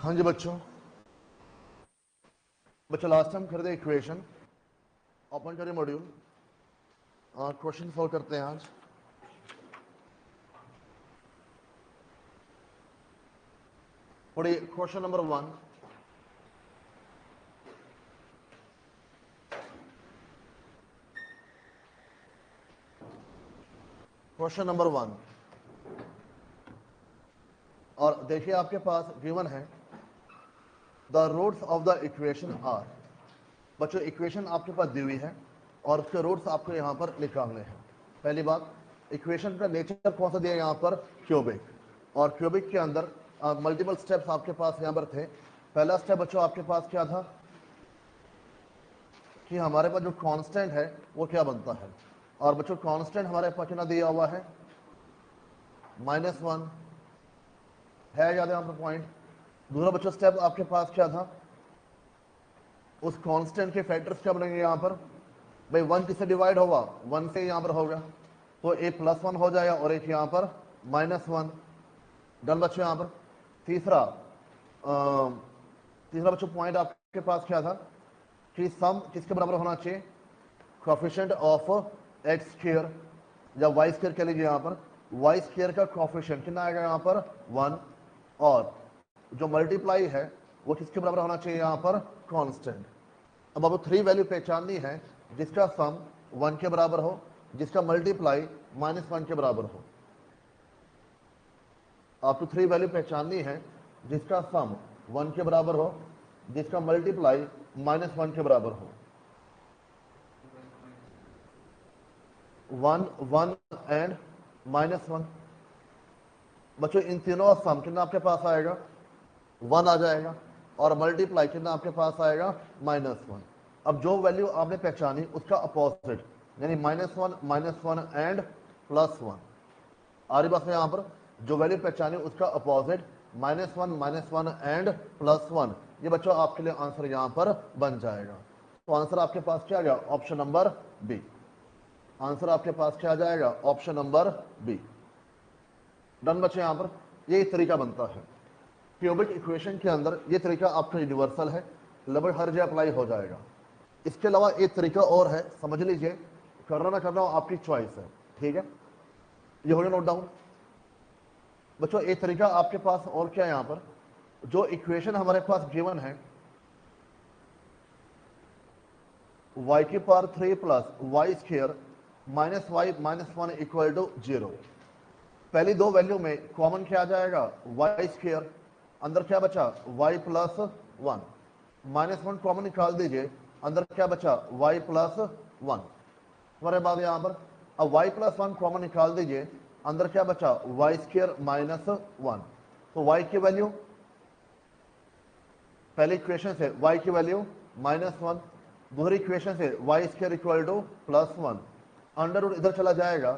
हाँ जी बच्चों, last time कर दे इक्वेशन ओपन करें मॉड्यूल। क्वेश्चन सॉल्व करते हैं आज। पढ़िए क्वेश्चन नंबर 1। क्वेश्चन नंबर 1 और देखिए आपके पास गिवन है the roots of the equation are. बच्चों इक्वेशन आपके पास दी हुई है और उसके रूट्स आपको यहाँ पर निकालने हैं। पहली बात, इक्वेशन का नेचर कौन सा दिया है यहाँ पर? क्यूबिक। और क्यूबिक के अंदर मल्टीपल स्टेप्स आपके पास यहाँ पर थे। पहला स्टेप बच्चों आपके पास क्या था कि हमारे पास जो कांस्टेंट है वो क्या बनता है। और बच्चों कांस्टेंट हमारे पास कितना दिया हुआ है? -1 है, याद है यहाँ पर पॉइंट। दूसरा बच्चों स्टेप आपके पास क्या था? उस कांस्टेंट के फैक्टर्स क्या बनेंगे यहाँ पर? भाई 1 किससे डिवाइड होगा? 1 से यहाँ पर होगा, तो एक +1 हो जाएगा और एक यहाँ पर -1। डन बच्चों। यहाँ पर तीसरा बच्चों पॉइंट आपके पास क्या था कि सम किसके बराबर होना चाहिए? कोएफिशिएंट ऑफ एक्स स्क्वायर या वाई स्क्वायर कह लीजिए। यहाँ पर वाई स्क्वायर का कोएफिशिएंट कितना आएगा यहाँ पर? 1। और जो मल्टीप्लाई है वो किसके बराबर होना चाहिए यहाँ पर? कांस्टेंट। अब आपको 3 वैल्यू पहचाननी है जिसका सम 1 के बराबर हो, जिसका मल्टीप्लाई -1 के बराबर हो। आपको 3 वैल्यू पहचाननी है जिसका सम 1 के बराबर हो, जिसका मल्टीप्लाई -1 के बराबर हो। 1 1 एंड -1। बच्चों इन तीनों का सम कितना आपके पास आएगा? 1 आ जाएगा और मल्टीप्लाई कितना आपके पास आएगा? -1। अब जो वैल्यू आपने पहचानी उसका अपोजिट यानी -1 एंड +1। आ रही बात है यहाँ पर? जो वैल्यू पहचानी उसका अपोजिट -1 एंड +1। ये बच्चों आपके लिए आंसर यहाँ पर बन जाएगा। तो आंसर आपके पास क्या आ गया? Option number B. आंसर आपके पास क्या आ जाएगा? Option number B. डन बच्चे। यहाँ पर ये तरीका बनता है क्यूबिक इक्वेशन के अंदर। ये तरीका आपका यूनिवर्सल है, लगभग हर जगह अप्लाई हो जाएगा। इसके अलावा एक तरीका और है, समझ लीजिए। करना ना करना आपकी चॉइस है, ठीक है? ये हो गया नोट डाउन। बच्चों एक तरीका आपके पास और क्या है यहाँ पर? जो इक्वेशन हमारे पास गिवन है y³ plus y square -y -1 equal to 0। पहली दो वैल्यू में कॉमन क्या आ जाएगा? Y square. अंदर क्या बचा? y + 1। -1 कॉमन निकाल दीजिए, अंदर क्या बचा? y + 1। हमारे बाद यहाँ पर अब y + 1 कॉमन निकाल दीजिए, अंदर क्या बचा? y² - 1। तो y की वैल्यू पहले इक्वेशन से y की वैल्यू -1, दूसरी इक्वेशन से y² = +1। अंडर रूट इधर चला जाएगा,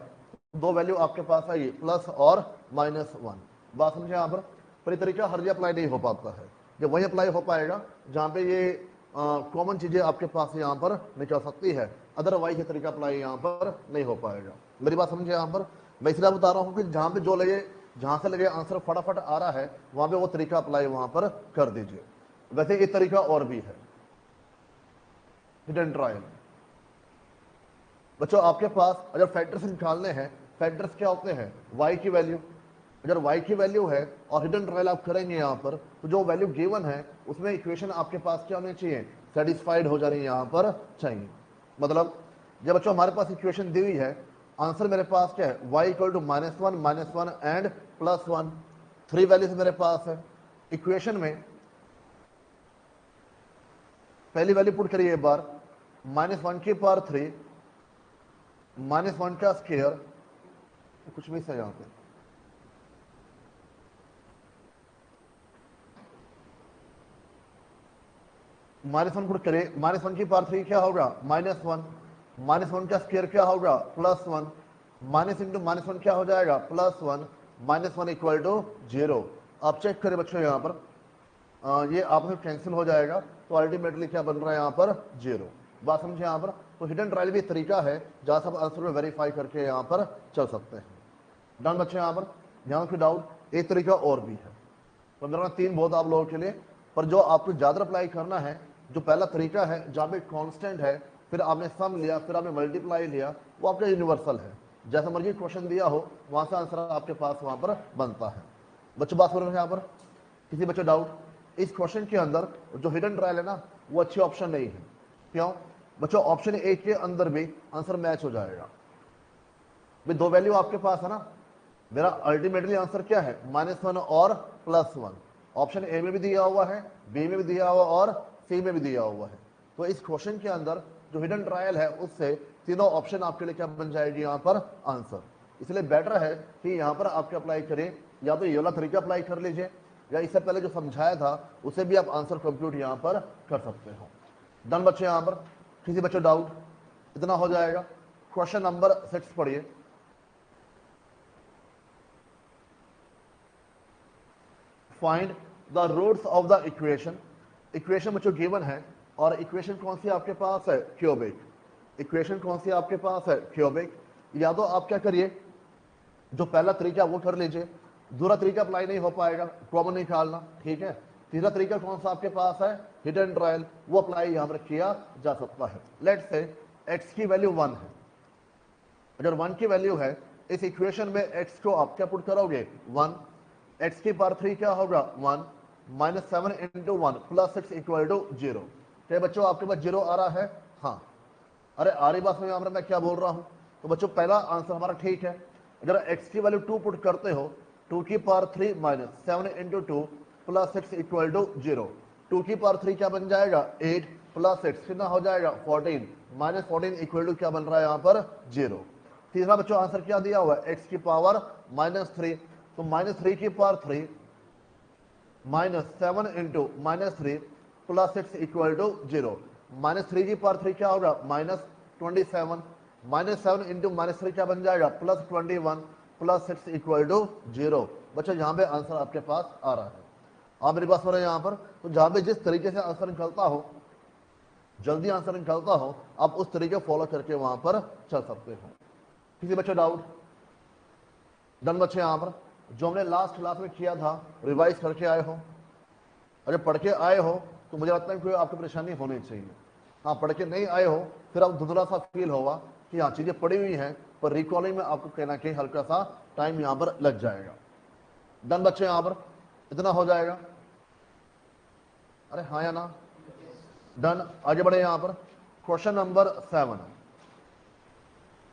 दो वैल्यू आपके पास आई प्लस और -1। बात समझे यहाँ पर? ये तरीका हर जगह अप्लाई नहीं हो पाता है। जब वही अप्लाई हो पाएगा जहाँ पे ये कॉमन चीजें आपके पास यहाँ पर निकल सकती है, अदरवाइज ये तरीका अप्लाई यहाँ पर नहीं हो पाएगा। मेरी बात समझे यहाँ पर? मैं इसलिए बता रहा हूँ कि जहाँ पे जो लगे, जहाँ से लगे आंसर फटाफट आ रहा है, वहां पे वो तरीका अप्लाई वहां पर कर दीजिए। वैसे एक तरीका और भी है, हिडन ट्रायल। बच्चों आपके पास अगर फैक्टर्स निकालने हैं, फैक्टर्स क्या होते हैं? y की वैल्यू। अगर y की वैल्यू है और हिडन ट्रायल आप करेंगे यहाँ पर, तो जो वैल्यू गिवन है उसमें इक्वेशन आपके पास क्या होनी चाहिए? सेटिस्फाइड हो जानी यहाँ पर चाहिए। मतलब जब बच्चों हमारे पास इक्वेशन दी हुई है, आंसर मेरे पास क्या है? y = -1 and +1। 3 वैल्यूज मेरे पास है इक्वेशन में। पहली वैल्यू पुट करिए एक बार, -1³ -1 का स्क्वायर, कुछ भी सही यहाँ पे -1 पुट करिए। -1³ क्या होगा? -1। -1 का स्क्वायर क्या होगा? +1। माइनस इंटू -1 क्या हो जाएगा? +1। -1 इक्वल टू 0। आप चेक करें बच्चों यहाँ पर ये आपस में कैंसिल हो जाएगा, तो अल्टीमेटली क्या बन रहा है यहाँ पर? 0। बात समझे यहाँ पर? तो हिडन ट्रायल भी तरीका है जहाँ सब आंसर में वेरीफाई करके यहाँ पर चल सकते हैं। डन बच्चे यहाँ पर? यहाँ की डाउट एक तरीका और भी है। तो मेरे पास 3 बहुत आप लोगों के लिए, पर जो आपको ज़्यादा अप्लाई करना है, जो पहला तरीका है जहाँ पे कांस्टेंट है, फिर आपने सम लिया, फिर आपने मल्टीप्लाई लिया, वो आपका यूनिवर्सल है। जैसा मर्जी क्वेश्चन दिया हो वहाँ से आंसर आपके पास वहाँ पर बनता है। बच्चों बात हो रहे हैं यहाँ पर, किसी बच्चों डाउट? इस क्वेश्चन के अंदर जो हिडन ट्रायल है ना, वो अच्छी ऑप्शन नहीं है। क्यों बच्चों? ऑप्शन ए के अंदर भी आंसर मैच हो जाएगा। भाई 2 वैल्यू आपके पास है ना, मेरा अल्टीमेटली आंसर क्या है? -1 और +1। ऑप्शन ए में भी दिया हुआ है, बी में भी दिया हुआ और सी में भी दिया हुआ है। तो इस क्वेश्चन के अंदर जो हिडन ट्रायल है उससे तीनों ऑप्शन आपके लिए क्या बन जाएगी यहाँ पर? आंसर। इसलिए बेटर है कि यहाँ पर आपके अप्लाई करें, या तो ये वाला तरीका अप्लाई कर लीजिए, या इससे पहले जो समझाया था उसे भी आप आंसर कंप्यूट यहाँ पर कर सकते हो। डन बच्चे? यहाँ पर किसी बच्चे डाउट? इतना हो जाएगा। क्वेश्चन नंबर 6 पढ़िए। Find the roots of the equation. Equation बच्चों गिवन है, और इक्वेशन कौन सी आपके पास है? क्यूबिक। इक्वेशन कौन सी आपके पास है? क्यूबिक। या तो आप क्या करिए, जो पहला तरीका वो कर लीजिए, दूसरा तरीका अप्लाई नहीं हो पाएगा, कॉमन निकालना, ठीक है। तीसरा तरीका कौन सा आपके पास है? हिडन ट्रायल, वो अप्लाई यहां पर किया जा सकता है। लेट्स से x की वैल्यू 1 है। अगर 1 की वैल्यू है, इस इक्वेशन में x को आप क्या पुट करोगे? 1। x की पावर 3 क्या होगा? 1 -7 × 1 + 6 = 0। क्या बच्चों आपके पास 0 आ रहा है? हाँ। अरे आ रही बात में मैं क्या बोल रहा हूं? तो बच्चों पहला आंसर हमारा ठीक है। अगर x की वैल्यू 2 पुट करते हो, 2 की पावर 3 -7 × 2 + 6 = 0। 2 की पावर 3 क्या बन जाएगा? 8 + 6 कितना हो जाएगा? 14। -14 = क्या बन रहा है यहाँ पर? 0। तीसरा बच्चों आंसर क्या दिया हुआ है? x की पावर -3, तो -3 की पावर 3 -7 × -3 + 6 = 0। -3 की पावर 3 क्या होगा? -27। -7 × -3 क्या बन जाएगा? +21 + 6 = 0। बच्चों यहाँ पे आंसर आपके पास आ रहा है। आप मेरी बात सुन रहे हैं यहाँ पर? तो जहाँ पे जिस तरीके से आंसर निकलता हो, जल्दी आंसर निकलता हो, आप उस तरीके फॉलो करके वहां पर चल सकते हो। किसी बच्चे डाउट? डन बच्चे? यहाँ पर जो हमने लास्ट क्लास में किया था, रिवाइज करके आए हो? अगर पढ़ के आए हो तो मुझे लगता है कोई आपको परेशानी होनी चाहिए। हाँ, पढ़ के नहीं आए हो फिर आप धुंधला सा फील होगा कि हाँ चीज़ें पढ़ी हुई हैं, पर रिकॉलिंग में आपको कहना कहीं हल्का सा टाइम यहाँ पर लग जाएगा। डन बच्चे? यहाँ पर इतना हो जाएगा? अरे हाँ या ना? डन। आगे बढ़े यहाँ पर। Question number 7।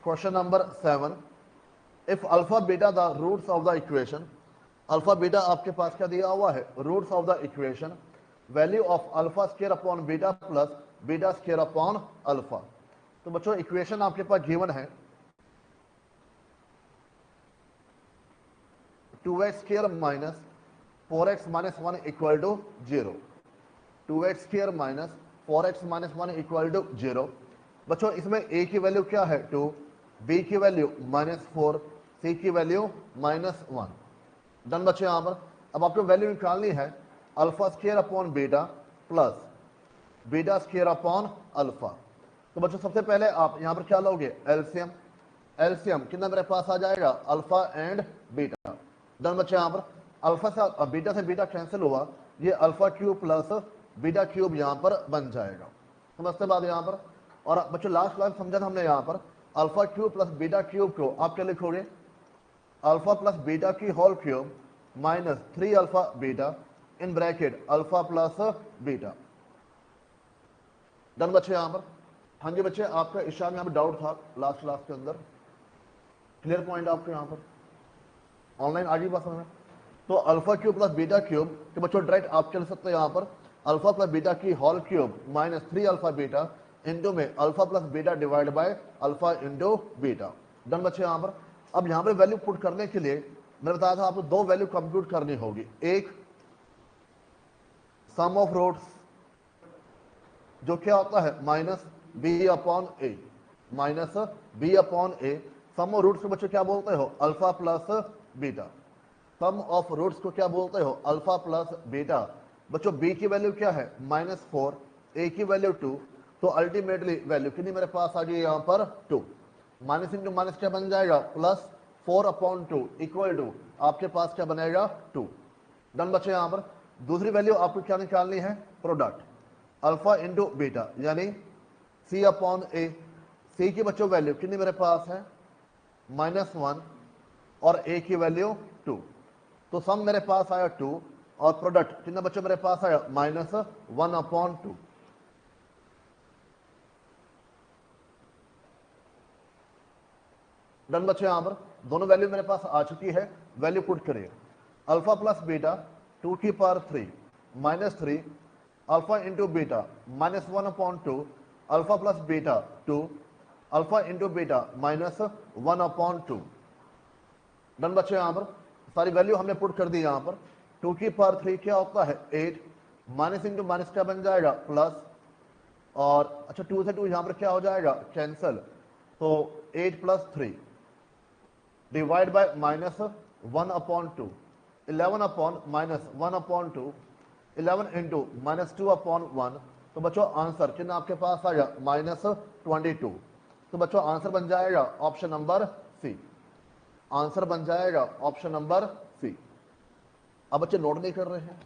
Question number 7, if alpha beta the roots of the equation. Alpha beta आपके पास क्या दिया हुआ है? Roots of the equation. Value of alpha square upon beta plus beta square upon alpha. तो बच्चों इक्वेशन आपके पास गिवन है 2x² minus 4x - 1 = 0। 2x² minus 4x - 1 = 0। बच्चों इसमें a की वैल्यू क्या है? 2, b की वैल्यू -4, c की वैल्यू -1। डन बच्चे? यहाँ पर अब आपको वैल्यू निकालनी है alpha square upon beta plus beta square upon alpha. तो बच्चों सबसे पहले आप यहाँ पर क्या लोगे? एलसीएम। एलसीएम कितना मेरे पास आ जाएगा? Alpha and beta. डन बच्चे? यहाँ पर अल्फा से बीटा कैंसिल हुआ, ये alpha cube plus beta cube यहाँ पर बन जाएगा। समझते बात यहाँ पर? और बच्चों लास्ट क्लास समझा था हमने यहाँ पर alpha cube plus beta cube को आप क्या लिखोगे? अल्फा प्लस बीटा की whole cube -3 alpha beta in bracket alpha plus beta. Done बच्चे? यहाँ पर हाँ जी बच्चे, आपका ईशान यहाँ पर डाउट था लास्ट क्लास के अंदर, क्लियर पॉइंट आपको यहाँ पर ऑनलाइन आ गई बात समझ में? तो alpha cube plus beta cube के बच्चों डायरेक्ट आप चल सकते हैं यहाँ पर अल्फा प्लस बीटा की whole cube -3 alpha beta into में alpha plus beta divide by alpha into beta. Done बच्चे? यहाँ पर अब यहाँ पर वैल्यू पुट करने के लिए मैंने बताया था आपको 2 वैल्यू कंप्यूट करनी होगी। एक सम ऑफ रूट्स जो क्या होता है -b/a, -b/a। Some of roots को बच्चों क्या बोलते हो? Alpha plus beta. Sum of roots को क्या बोलते हो? Alpha plus beta. बच्चों b की वैल्यू क्या है? -4, a की वैल्यू 2, तो अल्टीमेटली वैल्यू कितनी मेरे पास आ गई यहाँ पर? 2। माइनस इंटू माइनस क्या बन जाएगा? +4/2 = आपके पास क्या बनेगा? 2। डन बच्चे। यहां पर दूसरी वैल्यू आपको क्या निकालनी है, प्रोडक्ट अल्फा इंटू बीटा यानी सी अपॉन ए। सी की बच्चों वैल्यू कितनी मेरे पास है -1 और ए की वैल्यू 2, तो सम मेरे पास आया 2 और प्रोडक्ट कितना बच्चों मेरे पास आया -1/2। डन बच्चों। यहां पर दोनों वैल्यू मेरे पास आ चुकी है, वैल्यू पुट करिए अल्फा प्लस बीटा 2 की power 3 -3 alpha into beta -1/2 alpha plus beta 2 alpha into beta -1/2। Done बच्चों। यहां पर सारी वैल्यू हमने पुट कर दी। यहां पर 2 की पावर 3 क्या होता है 8, माइनस इंटू माइनस क्या बन जाएगा प्लस, और अच्छा 2 से 2 यहां पर क्या हो जाएगा कैंसल, तो 8 + 3 डिवाइड बाय -1/2 11 अपॉन -1/2 11 इंटू -2/1। तो बच्चों आंसर कितना आपके पास आएगा -22। तो बच्चों आंसर बन जाएगा ऑप्शन नंबर सी। आंसर बन जाएगा ऑप्शन नंबर सी। अब बच्चे नोट नहीं कर रहे हैं,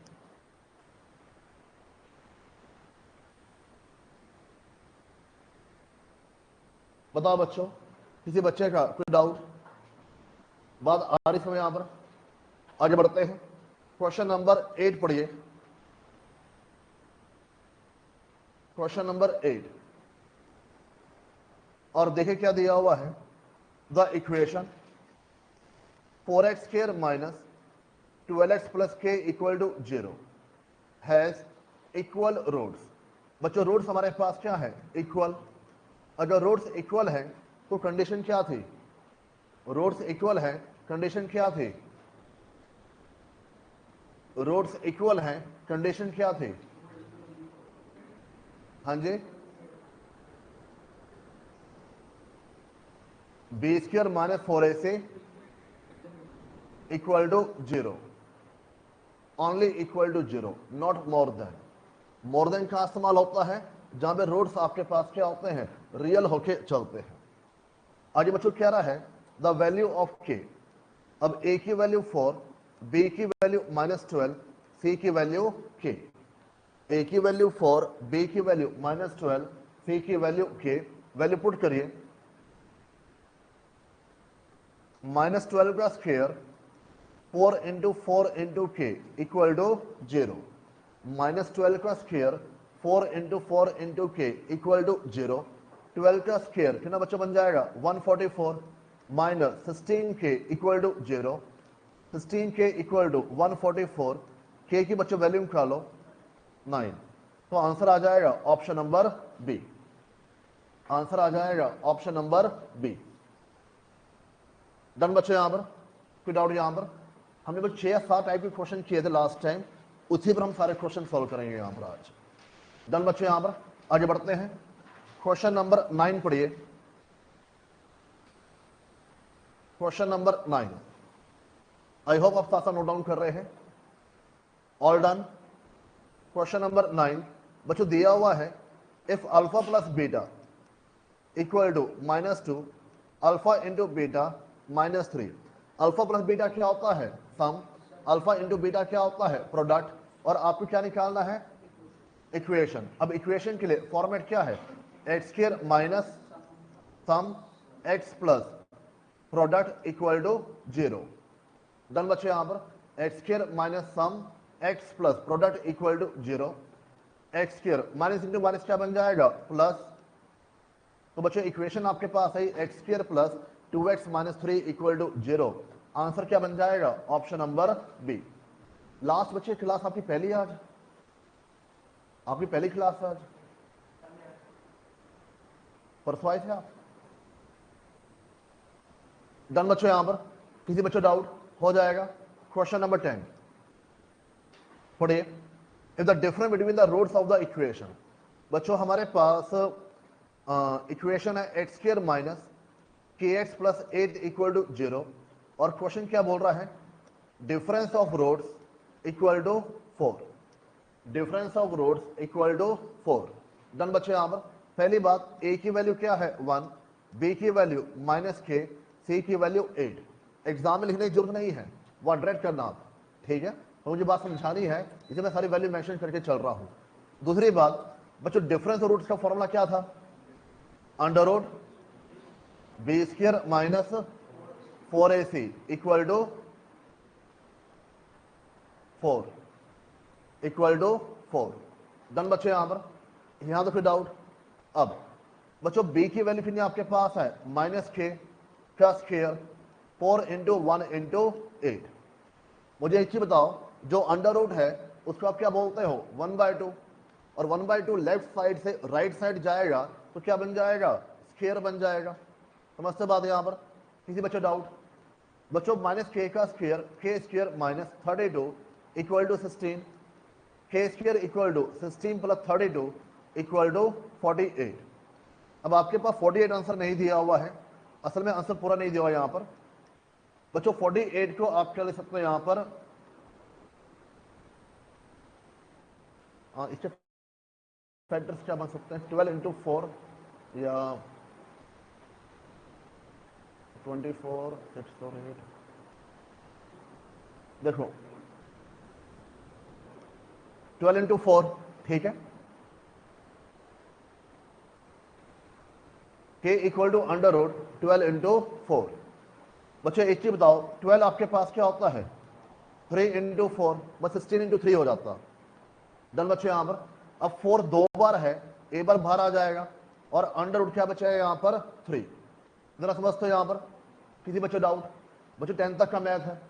बताओ बच्चों किसी बच्चे का कोई डाउट, बात आ रही समय। यहां पर आगे बढ़ते हैं, क्वेश्चन नंबर 8 पढ़िए। क्वेश्चन नंबर 8 और देखें क्या दिया हुआ है, the equation 4x² minus 12x plus k equal to 0 has equal roots. बच्चों रूट्स हमारे पास क्या है इक्वल। अगर रूट्स इक्वल है तो कंडीशन क्या थी, रूट्स इक्वल है कंडीशन क्या थी, रूट्स इक्वल है कंडीशन क्या थी, हाँ जी b² minus 4ac equal to 0, only equal to 0 not more than. More than का इस्तेमाल होता है जहां पे रूट्स आपके पास क्या होते हैं रियल होके चलते हैं। आगे बच्चों क्या रहा है द वैल्यू ऑफ k। अब a की वैल्यू 4, b की वैल्यू -12, c की वैल्यू k। a की वैल्यू 4, b की वैल्यू -12, c की वैल्यू k। वैल्यू पुट करिए -12 का square 4 into 4 into k equal to 0। -12 का square 4 into 4 into k equal to 0। 12 का स्क्वायर कितना बच्चा बन जाएगा 144 minus 16k equal to 0। 16k equal to 144, k की बच्चों वैल्यू निकालो 9। तो आंसर आ जाएगा ऑप्शन नंबर बी। आंसर आ जाएगा ऑप्शन नंबर बी। डन बच्चों। यहां पर कोई डाउट, यहां पर हमने बस 6 या 7 टाइप के क्वेश्चन किए थे लास्ट टाइम, उसी पर हम सारे क्वेश्चन सॉल्व करेंगे यहां पर आज। डन बच्चों। यहां पर आगे बढ़ते हैं, क्वेश्चन नंबर 9 पढ़िए। क्वेश्चन नंबर 9 आई होप आप साथ नोट डाउन कर रहे हैं। All done. क्वेश्चन नंबर 9 बच्चों दिया हुआ है if alpha plus beta equal to -2 alpha into beta -3। Alpha plus beta क्या होता है सम, अल्फा इंटू बीटा क्या होता है प्रोडक्ट, और आपको क्या निकालना है इक्वेशन। अब इक्वेशन के लिए फॉर्मेट क्या है x² minus sum x plus product equal to 0। Done बच्चे। यहां पर x² minus sum x plus product equal to 0। x² minus into minus क्या बन जाएगा प्लस, तो बच्चों इक्वेशन आपके पास है x² plus 2x minus 3 equal to 0। Answer क्या बन जाएगा ऑप्शन नंबर बी। लास्ट बच्चे क्लास आपकी पहली आज, आपकी पहली क्लास है आज, परसों आए थे आप। डन बच्चों। यहां पर किसी बच्चों डाउट हो जाएगा। क्वेश्चन नंबर 10 पढ़िए if the difference between the roots of the equation. बच्चों हमारे पास इक्वेशन है x² minus kx plus 8 equal to 0, और क्वेश्चन क्या बोल रहा है difference of roots equal to 4। Difference of roots equal to 4। Done बच्चे। यहां पर पहली बात a की वैल्यू क्या है 1, b की वैल्यू -k, c की वैल्यू 8। एग्जाम में लिखने की जरूरत नहीं है, वहां डायरेक्ट करना आप, ठीक है। तो मुझे बात समझानी है, इसे मैं सारी वैल्यू मेंशन करके चल रहा हूं। दूसरी बात बच्चों, डिफरेंस रूट्स का फॉर्मूला क्या था? Under root B square minus 4ac equal to 4 done बच्चों। यहां पर यहां तो फिर डाउट। अब बच्चों b की वैल्यू फिर आपके पास है माइनस k का स्क्वायर 4 इंटू 1 इंटू 8। मुझे एक चीज बताओ, जो अंडर रूट है उसको आप क्या बोलते हो? 1/2। और 1/2 लेफ्ट साइड से राइट साइड जाएगा तो क्या बन जाएगा? स्क्वायर बन जाएगा। समझते बात यहां पर? किसी बच्चों डाउट? बच्चों माइनस k का square k square minus 32 equal to 16, k square equal to 16 plus 32 equal to 48। अब आपके पास 48 आंसर नहीं दिया हुआ है, असल में आंसर पूरा नहीं दिया हुआ यहां पर। बच्चों 48 को आप क्या ले सकते हैं यहां पर? इसके फैक्टर्स क्या बन सकते हैं? 12 इंटू 4 या 24 6 और 8। देखो 12 इंटू 4, ठीक है। k equal to under root 12 into 4। बच्चों एक चीज बताओ, 12 आपके पास क्या होता है? 3 इंटू 4, बस 16 इंटू 3 हो जाता। डन बच्चों। यहां पर अब 4 2 बार है, एक बार बाहर आ जाएगा और अंडर रूट क्या बचा है यहां पर? 3। जरा समझते हो यहां पर? किसी बच्चों डाउट? बच्चों 10 तक का मैथ है,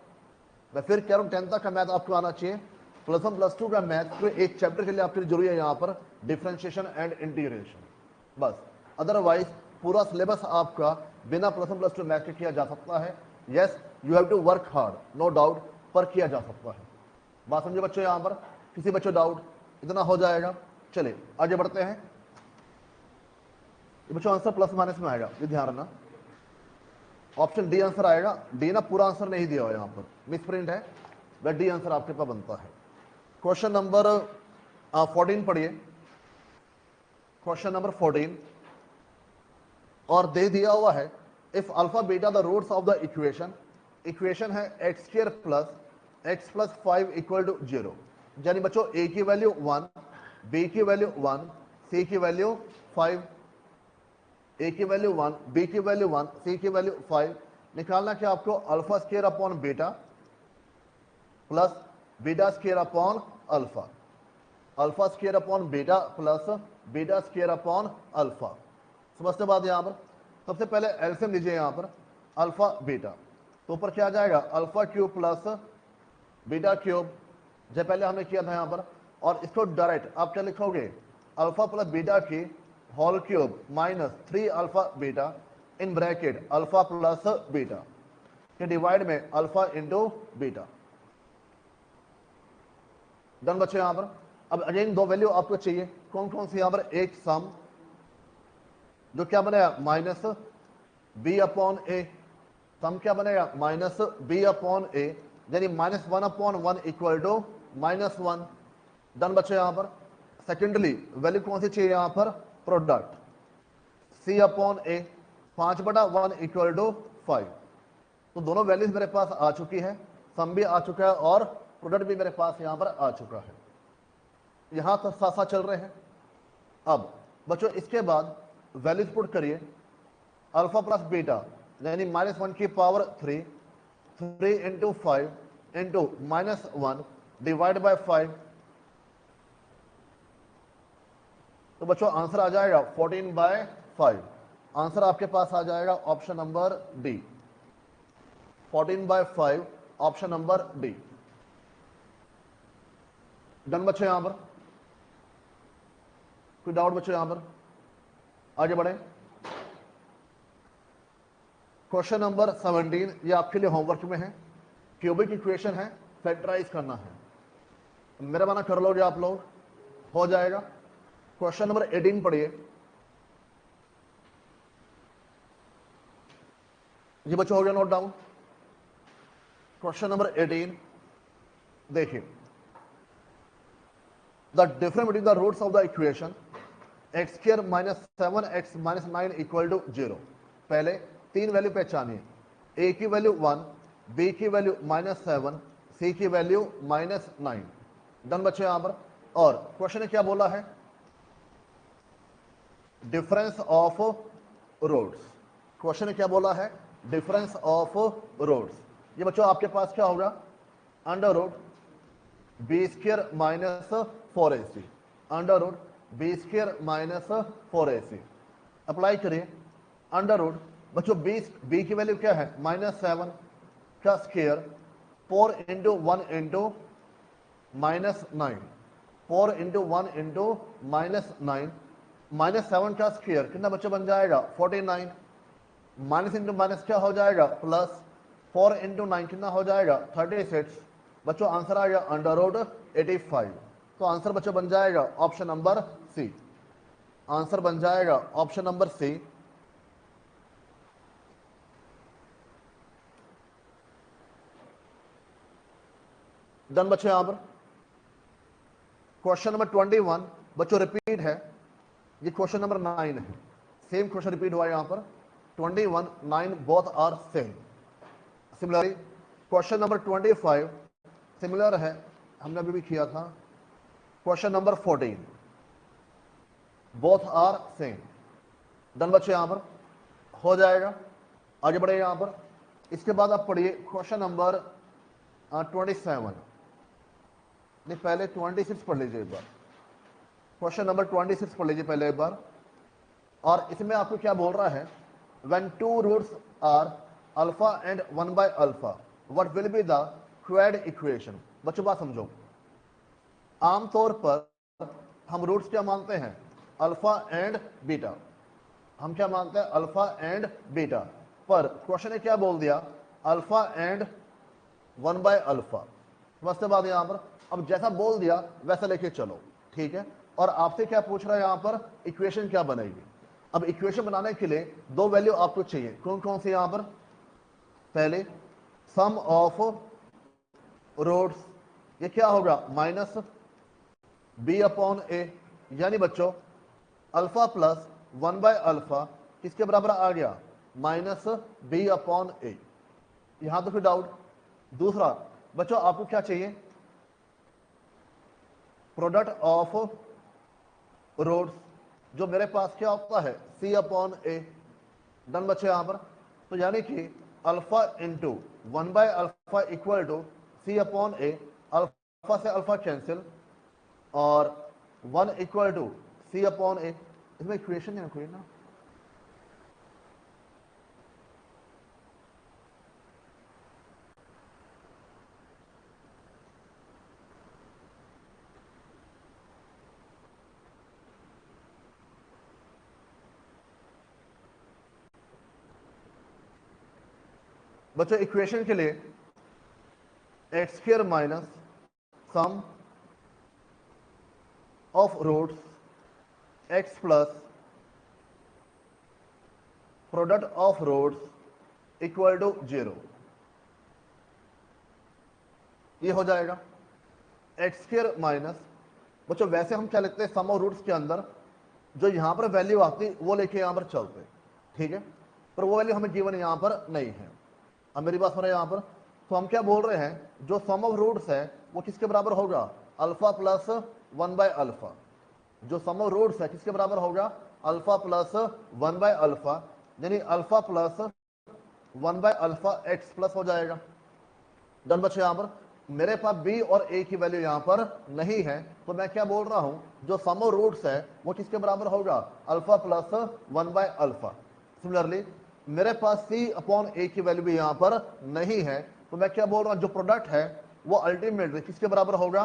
मैं फिर कह रहा हूं 10 तक का मैथ आपको आना चाहिए। +1 +2 का मैथ तो एक चैप्टर के लिए आपके लिए जरूरी है यहां पर, डिफरेंशिएशन एंड इंटीग्रेशन। बस अदरवाइज पूरा सिलेबस आपका बिना +1 +2 मैथ के किया जा सकता है। Yes, you have to work hard, no doubt, पर किया जा सकता है। बात समझे बच्चों? यहां पर किसी बच्चों डाउट? इतना हो जाएगा। चलिए आगे बढ़ते हैं। बच्चों आंसर प्लस माइनस में आएगा, ये ध्यान रखना। ऑप्शन डी आंसर आएगा। डी ना पूरा आंसर नहीं दिया हुआ यहां पर, मिसप्रिंट है, वह डी आंसर आपके पास बनता है। क्वेश्चन नंबर 14 पढ़िए। क्वेश्चन नंबर 14 और दे दिया हुआ है if alpha beta the roots of the equation, equation है x square plus x plus 5 equal to 0। यानी बच्चों ए की वैल्यू 1, बी की वैल्यू 1, सी की वैल्यू 5। ए की वैल्यू 1, बी की वैल्यू 1, सी की वैल्यू 5। निकालना क्या आपको? Alpha square upon beta plus beta square upon alpha, alpha square upon beta plus beta square upon alpha. समझते बात यहां पर? सबसे पहले एलसीएम लीजिए यहां पर, अल्फा बीटा तो ऊपर क्या आ जाएगा? Alpha cube plus beta cube, जब पहले हमने किया था यहां पर। और इसको डायरेक्ट आप क्या लिखोगे? अल्फा प्लस बीटा की whole cube minus 3 alpha beta in bracket alpha plus beta के डिवाइड में अल्फा इंटू बीटा। डन बच्चे यहां पर? अब अगेन दो वैल्यू आपको चाहिए, कौन कौन सी? यहां पर एक सम जो क्या बनेगा? Minus B upon A. सम क्या बनेगा? माइनस बी अपॉन ए, यानी -1 अपॉन 1 इक्वल टू -1। डन बच्चे यहां पर? सेकेंडली वैल्यू कौन सी चाहिए यहां पर? Product C upon A, 5/1 equal to 5। तो दोनों वैल्यूज मेरे पास आ चुकी है, सम भी आ चुका है और प्रोडक्ट भी मेरे पास यहां पर आ चुका है। यहां तक साथ साथ चल रहे हैं। अब बच्चों इसके बाद वैल्यूज पुट करिए। अल्फा प्लस बीटा यानी -1 की power 3, 3 into 5 into -1 divide by 5। तो बच्चों आंसर आ जाएगा 14/5। आंसर आपके पास आ जाएगा option number D, 14/5, option number D. Done बच्चों? यहां पर कोई डाउट बच्चों? यहां पर आगे बढ़े। क्वेश्चन नंबर 17 ये आपके लिए होमवर्क में है। क्यूबिक इक्वेशन है, फैक्टराइज करना है। मेरा माना कर लोगे आप लोग, हो जाएगा। क्वेश्चन नंबर 18 पढ़िए। ये बच्चों हो गया नोट डाउन? क्वेश्चन नंबर 18 देखिए, the difference between the roots of the equation x square minus 7x minus 9 equal to 0। पहले तीन वैल्यू पहचानिए, ए की वैल्यू 1, बी की वैल्यू -7, सी सी की वैल्यू -9। डन बच्चे यहां पर। और क्वेश्चन ने क्या बोला है, डिफरेंस ऑफ रोड्स। क्वेश्चन ने क्या बोला है, डिफरेंस ऑफ रोड्स। ये बच्चों आपके पास क्या होगा, under root b² minus 4ac, under root b² minus 4ac। Apply करिए अंडर रूट, बच्चों b की वैल्यू क्या है, -7 का square 4 into 1 into -9, 4 into 1 into -9, -7 का स्क्वायर कितना बच्चों बन जाएगा 49, माइनस इंटू माइनस क्या हो जाएगा प्लस, 4 इंटू 9 कितना हो जाएगा 36। बच्चों आंसर आएगा अंडर रूट 85। तो आंसर बच्चों बन जाएगा ऑप्शन नंबर सी, आंसर बन जाएगा ऑप्शन नंबर सी। डन बच्चों। यहां पर क्वेश्चन नंबर 21 बच्चों रिपीट है, ये क्वेश्चन नंबर 9 है, सेम क्वेश्चन रिपीट हुआ है यहां पर, 21 9 both are same. Similarly question number 25 similar है, हमने अभी भी किया था। Question number 14 both are same. Done बच्चे यहां पर हो जाएगा, आगे बढ़े यहां पर। इसके बाद आप पढ़िए क्वेश्चन नंबर 27, नहीं पहले 26 पढ़ लीजिए एक बार, क्वेश्चन नंबर 26 पढ़ लीजिए पहले एक बार। और इसमें आपको क्या बोल रहा है, when two roots are alpha and 1 by alpha what will be the quad equation. बच्चों बात समझो, आमतौर पर हम रूट्स क्या मानते हैं, अल्फा एंड बीटा, हम क्या मानते हैं अल्फा एंड बीटा। पर क्वेश्चन ने क्या बोल दिया, अल्फा एंड 1 बाय अल्फा। समझते बात यहां पर, अब जैसा बोल दिया वैसा लेके चलो, ठीक है। और आपसे क्या पूछ रहा है यहां पर, इक्वेशन क्या बनेगी। अब इक्वेशन बनाने के लिए दो वैल्यू आपको चाहिए, कौन कौन सी यहां पर, पहले सम ऑफ रोड्स, ये क्या होगा माइनस b/a, यानी बच्चों अल्फा प्लस 1 बाय अल्फा किसके बराबर आ गया, -b/a। यहां तो कोई डाउट। दूसरा बच्चों आपको क्या चाहिए, प्रोडक्ट ऑफ रोड्स, जो मेरे पास क्या होता है c/a। डन बच्चे यहां पर। तो यानी कि alpha into 1 by alpha equal to c/a, alpha से अल्फा कैंसिल और 1 इक्वल टू c/a। इसमें इक्वेशन है कोई ना, बच्चों इक्वेशन के लिए x² minus sum of roots x plus product of roots equal to 0, ये हो जाएगा x² माइनस, बच्चों वैसे हम क्या लिखते हैं, सम ऑफ रूट्स के अंदर जो यहां पर वैल्यू आती वो लेके यहां पर चलते, ठीक है। पर वो वैल्यू हमें गिवन यहां पर नहीं है। अब मेरी बात हो रहा है यहां पर, तो हम क्या बोल रहे हैं, जो सम ऑफ रूट्स है वो किसके बराबर होगा, अल्फा प्लस 1 बाय अल्फा। जो सम ऑफ रूट्स है किसके बराबर होगा, अल्फा प्लस 1 बाय अल्फा, यानी alpha plus 1 by alpha x plus हो जाएगा। डन बच्चे यहां पर मेरे पास b और a की वैल्यू यहां पर नहीं है, तो मैं क्या बोल रहा हूं, जो सम ऑफ रूट्स है वो किसके बराबर होगा, alpha plus 1 by alpha. Similarly मेरे पास c/a की वैल्यू भी यहां पर नहीं है, तो मैं क्या बोल रहा हूं, जो प्रोडक्ट है वो अल्टीमेटली किसके बराबर होगा,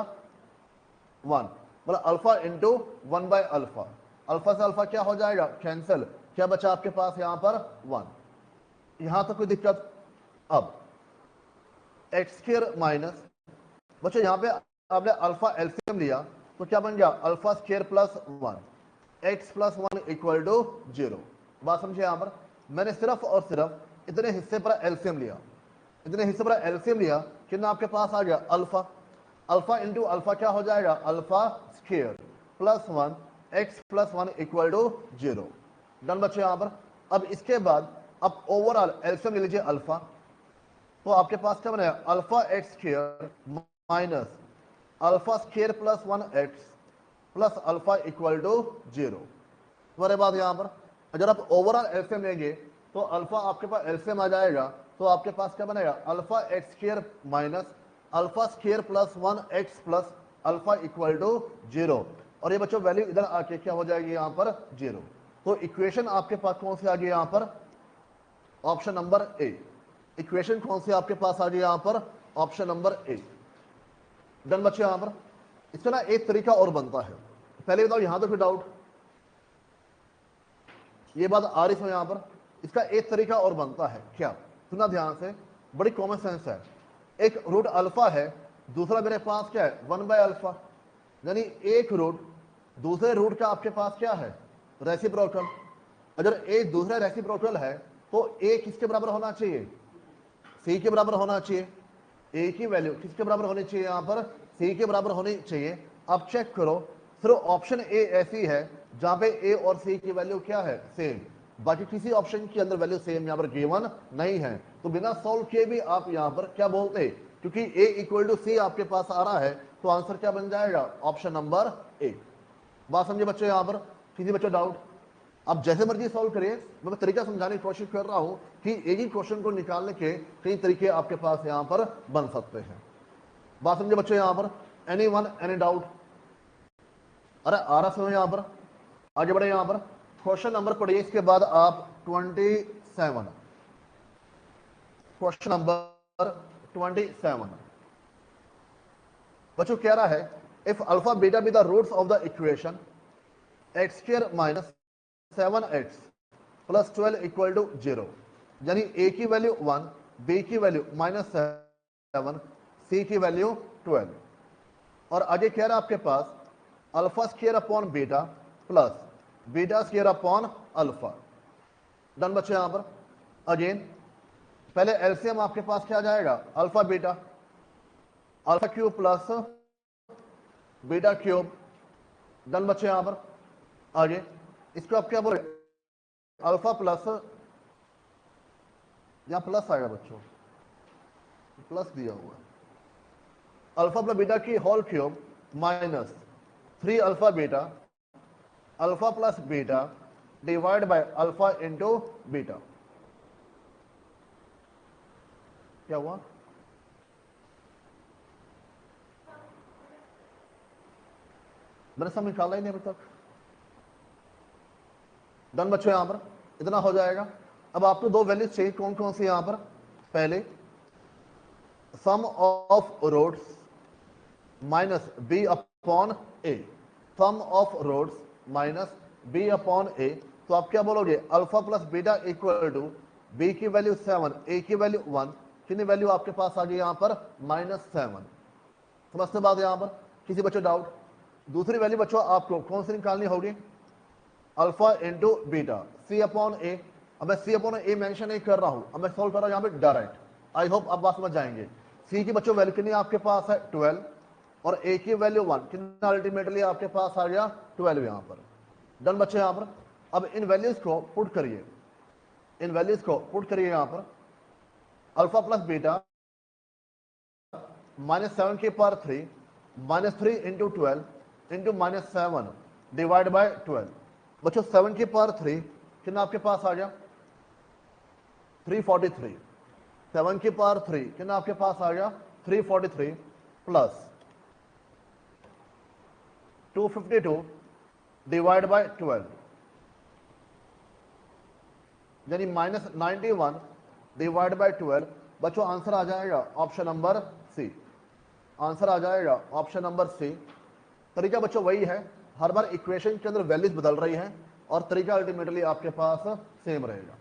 1, मतलब alpha into 1 by alpha. Alpha से अल्फा क्या हो जाएगा कैंसिल, क्या बचा आपके पास यहां पर 1। यहां तक कोई दिक्कत। अब x² माइनस, बच्चों यहां पे आपने अल्फा एलसीएम लिया तो क्या बन गया, alpha square plus 1, x plus 1 equal to 0। बात समझिए यहां पर मैंने सिर्फ और सिर्फ इतने हिस्से पर एलसीएम लिया, इतने हिस्से पर एलसीएम लिया, कितना आपके पास आ गया अल्फा, अल्फा इंटू अल्फा क्या हो जाएगा, alpha square plus 1 x plus 1 equal to 0। Done बच्चों यहां पर। अब इसके बाद अब ओवरऑल एलसीएम ले लीजिए अल्फा, तो आपके पास क्या बनेगा alpha X square minus alpha square plus 1x plus alpha equal to 0। तुम्हारे बाद यहाँ पर अगर आप ओवरऑल एलसीएम लेंगे तो अल्फा आपके पास एलसीएम आ जाएगा, तो आपके पास क्या बनेगा alpha X square minus alpha square plus 1x plus alpha equal to 0। और ये बच्चों वैल्यू इधर आके क्या हो जाएगी यहाँ पर 0। तो इक्वेशन आपके पास कौन सी आ गई यहाँ पर ऑप्शन नंबर ए। इक्वेशन कौन सी आपके पास आ गई यहाँ पर ऑप्शन नंबर ए। डन बच्चे यहाँ पर इसका ना एक तरीका और बनता है, पहले बताओ यहां तो कोई डाउट, ये बात आ रही है यहां पर। इसका एक तरीका और बनता है क्या, सुना ध्यान से, बड़ी कॉमन सेंस है। एक रूट अल्फा है, दूसरा मेरे पास क्या है 1/अल्फा, यानी एक रूट दूसरे रूट का आपके पास क्या है रेसिप्रोकल। अगर ए दूसरा रेसिप्रोकल है तो ए किसके बराबर होना चाहिए सी के बराबर होना चाहिए। ए की वैल्यू किसके बराबर होनी चाहिए यहाँ पर सी के बराबर होनी चाहिए। अब चेक करो सिर्फ ऑप्शन ए ऐसी है जहां पे ए और सी की वैल्यू क्या है सेम, बाकी किसी ऑप्शन के अंदर वैल्यू सेम यहाँ पर गिवन नहीं है। तो बिना सॉल्व किए भी आप यहाँ पर क्या बोलते, क्योंकि ए इक्वल टू सी आपके पास आ रहा है तो आंसर क्या बन जाएगा ऑप्शन नंबर ए। बात समझे बच्चों, यहाँ पर किसी बच्चों डाउट, आप जैसे मर्जी सॉल्व करिए, मैं तरीका समझाने की कोशिश कर रहा हूं कि एक ही क्वेश्चन को निकालने के कई तरीके आपके पास यहां पर बन सकते हैं। बात समझे बच्चों, यहां पर एनी वन एनी डाउट, अरे आ रहा समझ, यहां पर आगे बढ़े। यहां पर क्वेश्चन नंबर पढ़िए, इसके बाद आप 27 क्वेश्चन नंबर 27 बच्चों कह रहा है if alpha beta be the roots of the equation x square minus 7x plus 12 equal to 0, यानी a की वैल्यू 1, b की वैल्यू -7, c की वैल्यू 12। और आगे कह रहा है आपके पास alpha square upon beta plus beta square upon alpha. Done बच्चे, यहां पर अगेन पहले एलसीएम आपके पास क्या जाएगा alpha beta, alpha cube plus beta cube. Done बच्चे, यहां पर आगे इसको आप क्या बोले अल्फा प्लस, यहां प्लस आएगा बच्चों, प्लस दिया हुआ अल्फा प्लस बीटा की whole cube minus 3 alpha beta alpha plus beta divide by alpha into beta. क्या हुआ, मैंने सब निकाला ही नहीं अभी तक। डन बच्चों, यहां पर इतना हो जाएगा। अब आपको दो वैल्यूज चाहिए, कौन कौन सी यहां पर, पहले sum of roots minus B upon A, sum of roots minus B upon A. तो आप क्या बोलोगे alpha plus beta equal to B की वैल्यू 7 ए की वैल्यू 1, कितनी वैल्यू आपके पास आ गई यहां पर -7। समझते बात यहां पर, किसी बच्चों डाउट। दूसरी वैल्यू बच्चों आपको कौन सी निकालनी होगी अल्फा इंटू बीटा सी अपॉन ए। अब मैं सी अपॉन ए मेंशन नहीं कर रहा हूं, अब मैं सॉल्व कर रहा हूं यहां पे डायरेक्ट। आई होप आप बात समझ जाएंगे। सी की बच्चों वैल्यू कितनी आपके पास है 12 और ए की वैल्यू 1, कितना अल्टीमेटली आपके पास आ गया 12 यहां पर। डन बच्चे, यहां पर अब इन वैल्यूज को पुट करिए, इन वैल्यूज को पुट करिए यहां पर। अल्फा प्लस बीटा -7 की power 3 -3 into 12 into -7 divide by 12। बच्चों 7 की पावर 3 कितना आपके पास आ गया 343। 7 की पावर 3 कितना आपके पास आ गया 343 प्लस 252 डिवाइड बाय 12, यानी -91 डिवाइड बाय 12। बच्चों आंसर आ जाएगा ऑप्शन नंबर सी, आंसर आ जाएगा ऑप्शन नंबर सी। तरीका बच्चों वही है, हर बार इक्वेशन के अंदर वैल्यूज बदल रही हैं और तरीका अल्टीमेटली आपके पास सेम रहेगा।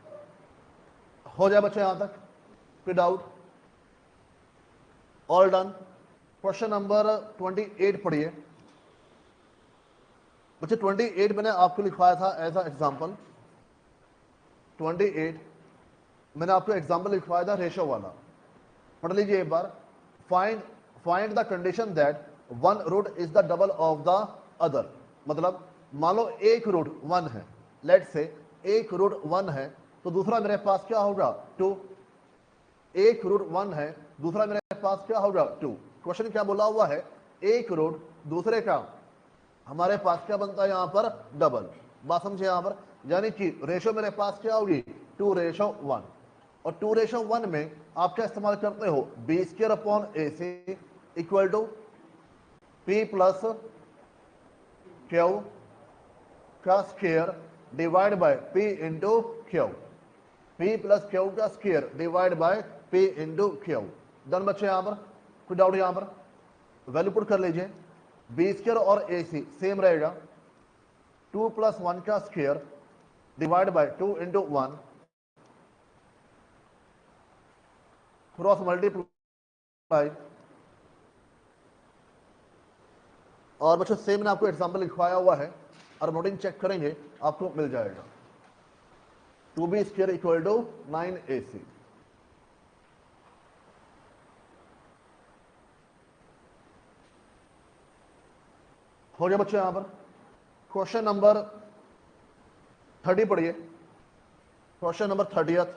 हो जाए बच्चों यहां तक, कोई doubt, all done. Question number 28 पढ़िए बच्चे। 28 मैंने आपको लिखवाया था एज अ एग्जाम्पल, 28 मैंने आपको एग्जाम्पल लिखवाया था रेशो वाला, पढ़ लीजिए एक बार। Find the condition that one root is the double of the other. मतलब मान लो एक रूट 1 है, लेट से एक रूट 1 है तो दूसरा मेरे पास क्या होगा 2। एक रूट 1 है, दूसरा मेरे पास क्या होगा 2। क्वेश्चन क्या बोला हुआ है, एक रूट दूसरे का हमारे पास क्या बनता है यहाँ पर डबल। बात समझे यहाँ पर, यानी कि रेशो मेरे पास क्या होगी 2:1, और 2:1 में आप क्या इस्तेमाल करते हो b² equal to p plus Q का square divide by p into q, p plus Q का square divide by p into q. Done बच्चे, यहाँ पर कोई डाउट? यहाँ पर वैल्यू पुट कर लीजिए, b² और ac सेम रहेगा, 2 + 1 का square divide bye 2 into 1 cross multiply. और बच्चों सेम मैंने आपको एग्जांपल लिखवाया हुआ है, और नोटिंग चेक करेंगे आपको मिल जाएगा। 2b² equal to 9ac। हो गया बच्चों? यहां पर क्वेश्चन नंबर 30 पढ़िए, क्वेश्चन नंबर 30th।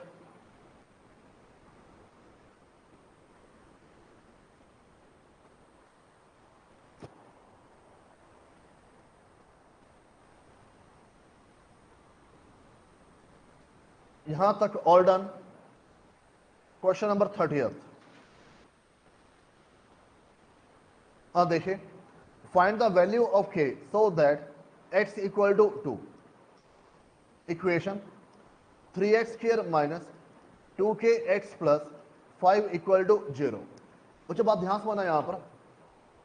यहां तक all done. Question number 30th, अब देखिए, find the value of k so that x equal to 2। Equation 3x² minus 2kx plus 5 equal to 0। बच्चों बात ध्यान से माना, यहां पर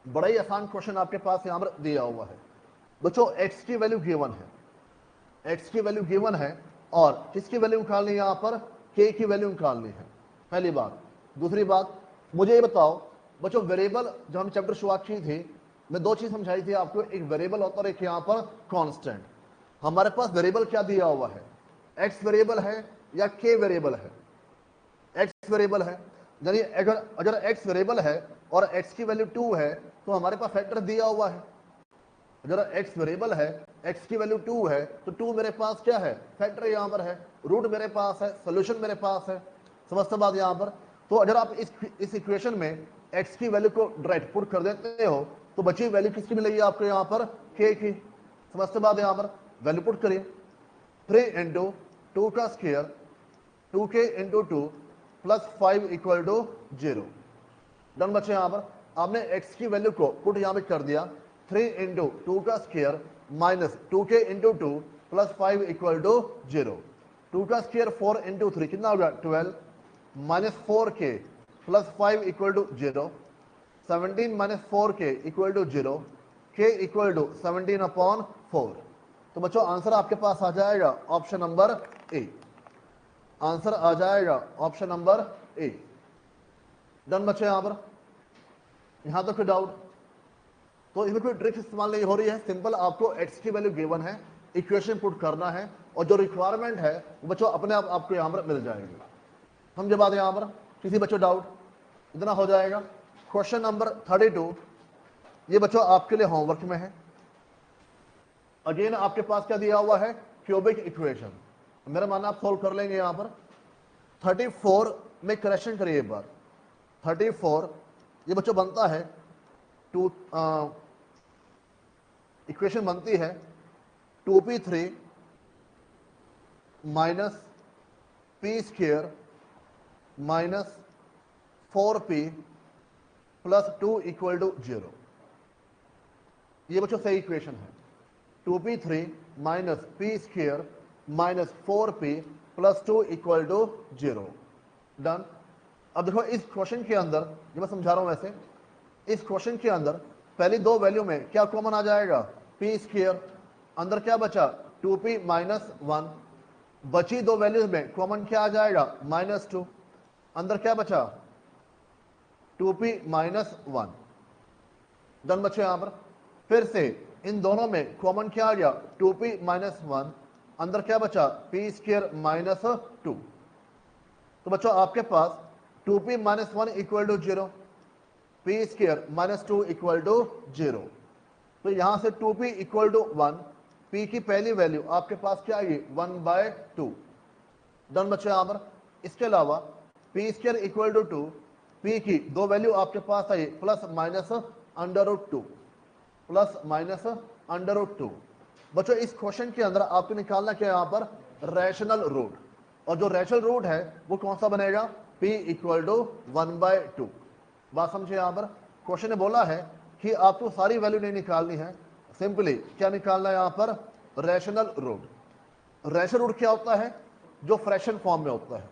बड़ा ही आसान क्वेश्चन आपके पास यहां पर दिया हुआ है। बच्चों x की वैल्यू गिवन है, x की वैल्यू गिवन है, और किसकी वैल्यू निकालनी है? यहां पर k की वैल्यू निकालनी है, पहली बात। दूसरी बात, मुझे ये बताओ बच्चों, वेरिएबल जब हम चैप्टर शुरुआत की थी, मैं दो चीज समझाई थी आपको, एक वेरिएबल होता है, एक यहां पर कांस्टेंट। हमारे पास वेरिएबल क्या दिया हुआ है, x वेरिएबल है या k वेरिएबल है? x वेरिएबल है, यानी अगर x वेरिएबल है और x की वैल्यू 2 है तो हमारे पास फैक्टर दिया हुआ है। अगर x वेरिएबल है, x की वैल्यू 2 है, तो 2 मेरे पास क्या है, फैक्टर यहां पर है, रूट मेरे पास है, सोल्यूशन मेरे पास है। समझते बात यहां पर? तो अगर आप इस इक्वेशन में x की वैल्यू को डायरेक्ट पुट कर देते हो तो बची वैल्यू किसकी मिलेगी आपको यहां पर, k की। समझते बात यहां पर? वैल्यू पुट करिए, 3 इंटू 2 का square 2k into 2 plus 5 equal to 0। Done बच्चे, यहां पर आपने x की वैल्यू को पुट यहां पे कर दिया, 3 इंटू 2 का square minus 2k into 2 plus 5 equal to 0। 2 का स्क्वायर 4 इंटू 3 कितना होगा 12, minus 4k plus 5 equal to 0, 17 minus 4k equal to 0, k equal to 17/4। तो बच्चों आंसर आपके पास आ जाएगा ऑप्शन नंबर ए। आंसर आ जाएगा ऑप्शन नंबर ए। डन बच्चे, यहां पर यहां तो कोई डाउट? तो इसमें कोई ट्रिक इस्तेमाल नहीं हो रही है, सिंपल आपको x की वैल्यू गिवन है, इक्वेशन पुट करना है, और जो रिक्वायरमेंट है वो बच्चों अपने आप आपको यहां पर मिल जाएगी। समझे बात यहां पर? किसी बच्चों डाउट? इतना हो जाएगा। क्वेश्चन नंबर 32, ये बच्चों आपके लिए होमवर्क में है। अगेन आपके पास क्या दिया हुआ है, क्यूबिक इक्वेशन। मेरा मानना आप सोल्व कर लेंगे। यहां पर 34 में करेक्शन करिए एक बार। 34 ये बच्चों बनता है इक्वेशन बनती है 2p3 minus p² minus 4p plus 2 equal to 0। ये बच्चों सही इक्वेशन है, 2p3 minus p² minus 4p plus 2 equal to 0। Done. अब देखो इस क्वेश्चन के अंदर, जो मैं समझा रहा हूं वैसे, इस क्वेश्चन के अंदर पहली दो वैल्यू में क्या कॉमन आ जाएगा, p²। अंदर क्या बचा 2p माइनस 1, बची दो वैल्यूज में कॉमन क्या आ जाएगा -2। अंदर क्या बचा 2p माइनस 1। डन बच्चों, यहां पर फिर से इन दोनों में कॉमन क्या आ गया 2p माइनस 1, अंदर क्या बचा p² माइनस 2। तो बच्चों आपके पास 2p minus 1 equal to 0, p² minus 2 equal to 0। तो यहां से 2p इक्वल टू 1, p की पहली वैल्यू आपके पास क्या आएगी 1/2। डन बच्चों, यहां पर इसके अलावा P square equal to 2, P की दो वैल्यू आपके पास आई plus minus under root 2, plus minus under root 2। बच्चों इस क्वेश्चन के अंदर आपको निकालना क्या है यहाँ पर रैशनल रूट, और जो रैशनल रूट है वो कौन सा बनेगा, p इक्वल टू 1/2। बात समझे, यहाँ पर क्वेश्चन ने बोला है कि आपको सारी वैल्यू नहीं निकालनी है, सिंपली क्या निकालना है यहाँ पर, रैशनल रूट। रैशनल रूट क्या होता है, जो फ्रैक्शन फॉर्म में होता है,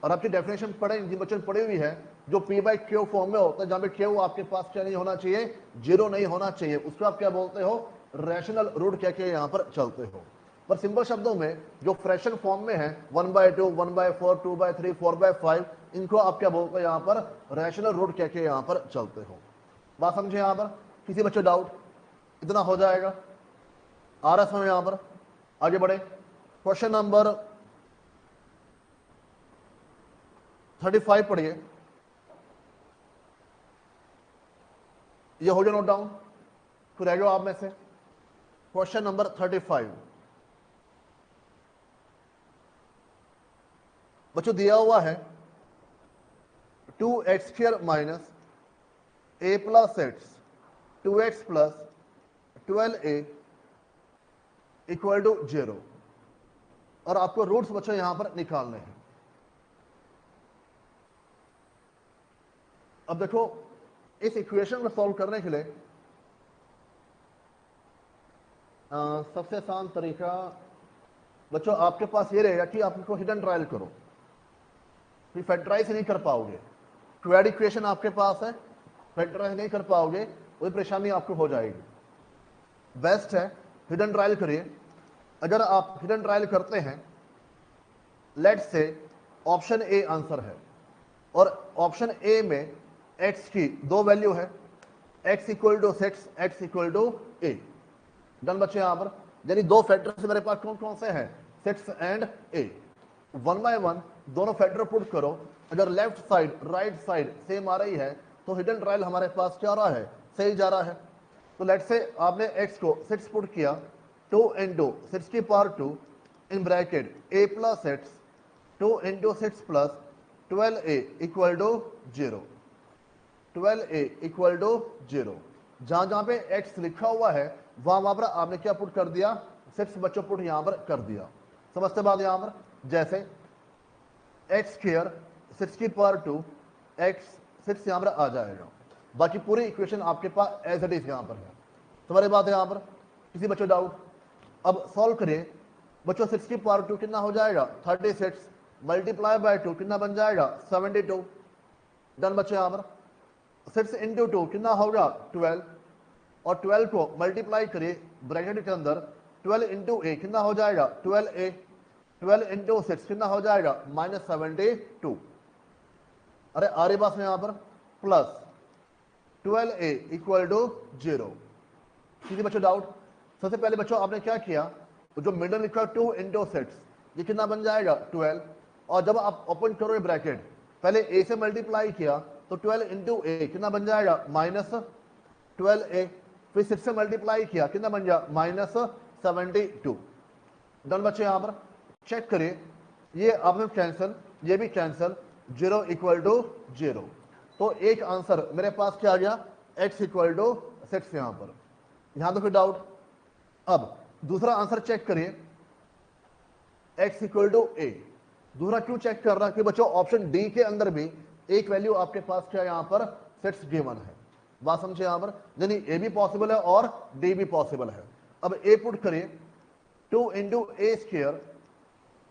और आपकी डेफिनेशन पढ़े जिन बच्चों ने पढ़ी हुई है, जो p बाई क्यू फॉर्म में होता है, जहां पे क्यू आपके पास क्या नहीं होना चाहिए, जीरो नहीं होना चाहिए, उसको आप क्या बोलते हो, रैशनल रूट कह के यहाँ पर चलते हो। पर सिंपल शब्दों में जो फ्रैक्शन फॉर्म में है 1/2, 1/4, 2/3, 4/5, इनको आप क्या बोलते हो यहाँ पर, रैशनल रूट कह के यहाँ पर चलते हो। बात समझे यहाँ पर, किसी बच्चे डाउट, इतना हो जाएगा, आ रहा समझ यहाँ पर, आगे बढ़े। क्वेश्चन नंबर 35 पढ़िए, ये हो जाए नोट डाउन, फिर रह जाओ आप में से। क्वेश्चन नंबर 35 बच्चों दिया हुआ है 2x² minus a plus X 2x plus 12a equal to 0, और आपको रूट्स बच्चों यहां पर निकालने हैं। अब देखो इस इक्वेशन को सॉल्व करने के लिए सबसे आसान तरीका बच्चों आपके पास ये रहेगा कि आप इनको हिडन ट्रायल करो, फिर फैक्टराइज नहीं कर पाओगे। क्वेड इक्वेशन आपके पास है, फैक्टराइज नहीं कर पाओगे, वही परेशानी आपको हो जाएगी। बेस्ट है हिडन ट्रायल करिए। अगर आप हिडन ट्रायल करते हैं, let's say option A answer है, और ऑप्शन ए में x की दो वैल्यू है, x equal to 6, x equal to a। Done बच्चे यहां पर, यानी दो फैक्टर मेरे पास कौन कौन से हैं, 6 एंड a। 1 बाय 1 दोनों फैक्टर पुट करो, अगर left side right side same आ रही है तो हिडन ट्रायल हमारे पास क्या आ रहा है, सही जा रहा है। तो लेट्स से आपने x को 6 पुट किया, 2 इंटू 6 की power 2 in bracket a plus X 2 into 6 plus 12a equal to 0, 12a equal to 0। जहां जहां पे x लिखा हुआ है वहां पर आपने क्या पुट कर दिया, 6 बच्चों पुट यहां पर कर दिया। समझते बात यहां पर, जैसे x स्क्वायर 6 की पावर 2 x 6 यहां पर आ जाएगा, बाकी पूरी इक्वेशन आपके पास एज इट इज यहां पर है। तुम्हारी बात है यहां पर, किसी बच्चों डाउट। अब सॉल्व करिए बच्चों, 6 की पावर 2 कितना हो जाएगा, 36 मल्टीप्लाई बाय 2 कितना बन जाएगा, 72। डन बच्चों यहां पर 6 इंटू 2 कितना होगा, 12, और 12 को मल्टीप्लाई करिए ब्रैकेट के अंदर, 12 इंटू ए कितना हो जाएगा, 12a, 12 इंटू 6 कितना हो जाएगा, -72। अरे आरे पास में यहां पर प्लस 12a इक्वल टू 0। किसी बच्चों डाउट। सबसे पहले बच्चों आपने क्या किया, जो मिडल लिखा 2 इंटू 6 ये कितना बन जाएगा, 12, और जब आप ओपन करोगे ब्रैकेट, पहले a से मल्टीप्लाई किया तो 12 इंटू ए कितना बन जाएगा, -12a, फिर 6 से मल्टीप्लाई किया कितना बन जाएगा, -72। डन बच्चे यहां पर चेक करिए, ये आपने कैंसिल, ये भी कैंसिल, 0 इक्वल टू 0। तो एक आंसर मेरे पास क्या आ गया, x इक्वल टू 6 यहां पर। यहां तो कोई डाउट। अब दूसरा आंसर चेक करिए, x इक्वल टू a। दूसरा क्यों चेक कर रहा है कि बच्चों ऑप्शन डी के अंदर भी एक वैल्यू आपके पास क्या यहां पर 6 गिवन है। बात समझे यहां पर, यानी ए भी पॉसिबल है और डी भी पॉसिबल है। अब ए पुट करिए, 2 into A square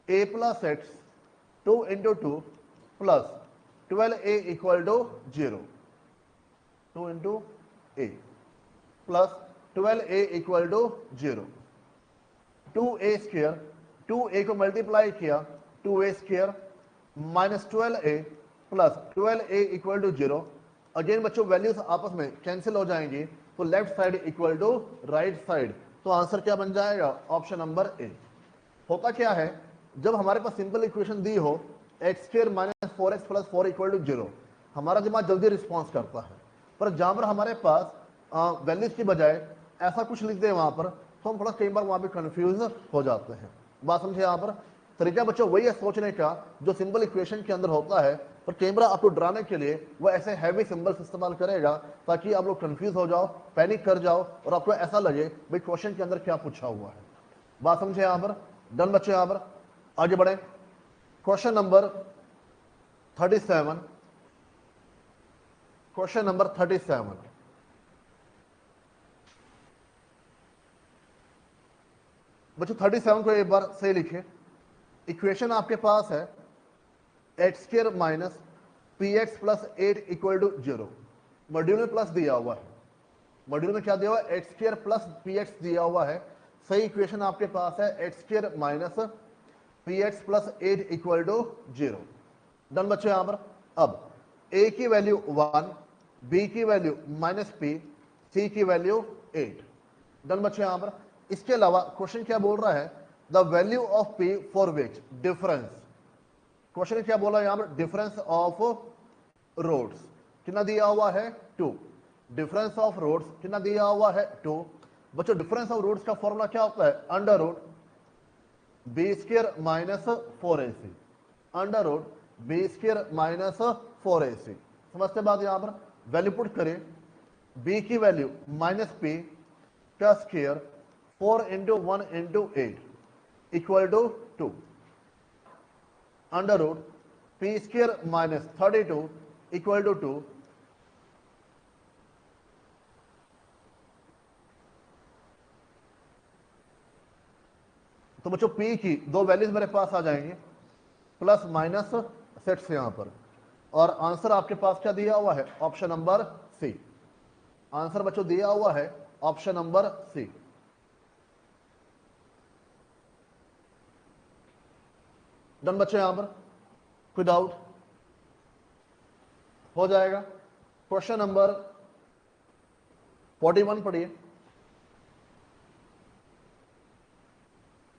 a plus X 2 into 2 plus 12a equal to 0, 2 into A plus 12a equal to 0, 2a square 2a को मल्टीप्लाई किया 2a square minus 12a plus 12a equal to 0। Again बच्चों values आपस में cancel हो जाएंगी, तो left side equal to right side, तो answer क्या बन जाएगा, ऑप्शन नंबर ए। होता क्या है, जब हमारे पास सिंपल इक्वेशन दी हो X square minus 4x plus 4 equal to 0, हमारा दिमाग जल्दी रिस्पॉन्स करता है। पर जहां पर हमारे पास वैल्यूज की बजाय ऐसा कुछ लिख दे वहां पर, तो हम थोड़ा कई बार वहां पे कंफ्यूज हो जाते हैं। बात समझे यहाँ पर। तरीका बच्चों वही है सोचने का जो सिंपल इक्वेशन के अंदर होता है, पर कैमरा आपको डराने के लिए वो ऐसे हैवी सिंबल्स इस्तेमाल करेगा ताकि आप लोग कंफ्यूज हो जाओ, पैनिक कर जाओ और आपको ऐसा लगे भाई क्वेश्चन के अंदर क्या पूछा हुआ है। बात समझे यहां पर? डन बच्चों? यहां पर आगे बढ़े। क्वेश्चन नंबर 37, क्वेश्चन नंबर 37 बच्चों 37 को एक बार सही लिखिए। इक्वेशन आपके पास है x square minus P X plus 8 equal to 0। Module में प्लस दिया हुआ है, मॉड्यूल में क्या दिया हुआ है? X square plus P X दिया हुआ है। सही इक्वेशन आपके पास है x square minus P X plus 8 equal to 0। Done बच्चों? यहां पर अब a की वैल्यू 1, b की वैल्यू माइनस p, c की वैल्यू 8। डन बच्चों? यहां पर इसके अलावा क्वेश्चन क्या बोल रहा है? The value of p for which difference. Question क्या बोला यहां पर? डिफरेंस ऑफ रोड्स कितना दिया हुआ है? 2। डिफरेंस ऑफ रोड्स कितना दिया हुआ है? 2। बच्चों डिफरेंस ऑफ रोड्स का फॉर्मूला क्या होता है? Under root B square minus 4ac, under root B square minus 4ac। समझते बात? यहां पर वैल्यू पुट करें, b की वैल्यू माइनस p का square 4 into 1 into 8 equal to 2, under root P square minus 32 equal to 2। तो बच्चों p की दो वैल्यूज मेरे पास आ जाएंगे, प्लस माइनस सेट से यहां पर, और आंसर आपके पास क्या दिया हुआ है? Option number C. आंसर बच्चों दिया हुआ है ऑप्शन नंबर सी। डन बच्चों? यहां पर कोई डाउट? हो जाएगा। क्वेश्चन नंबर 41 पढ़िए।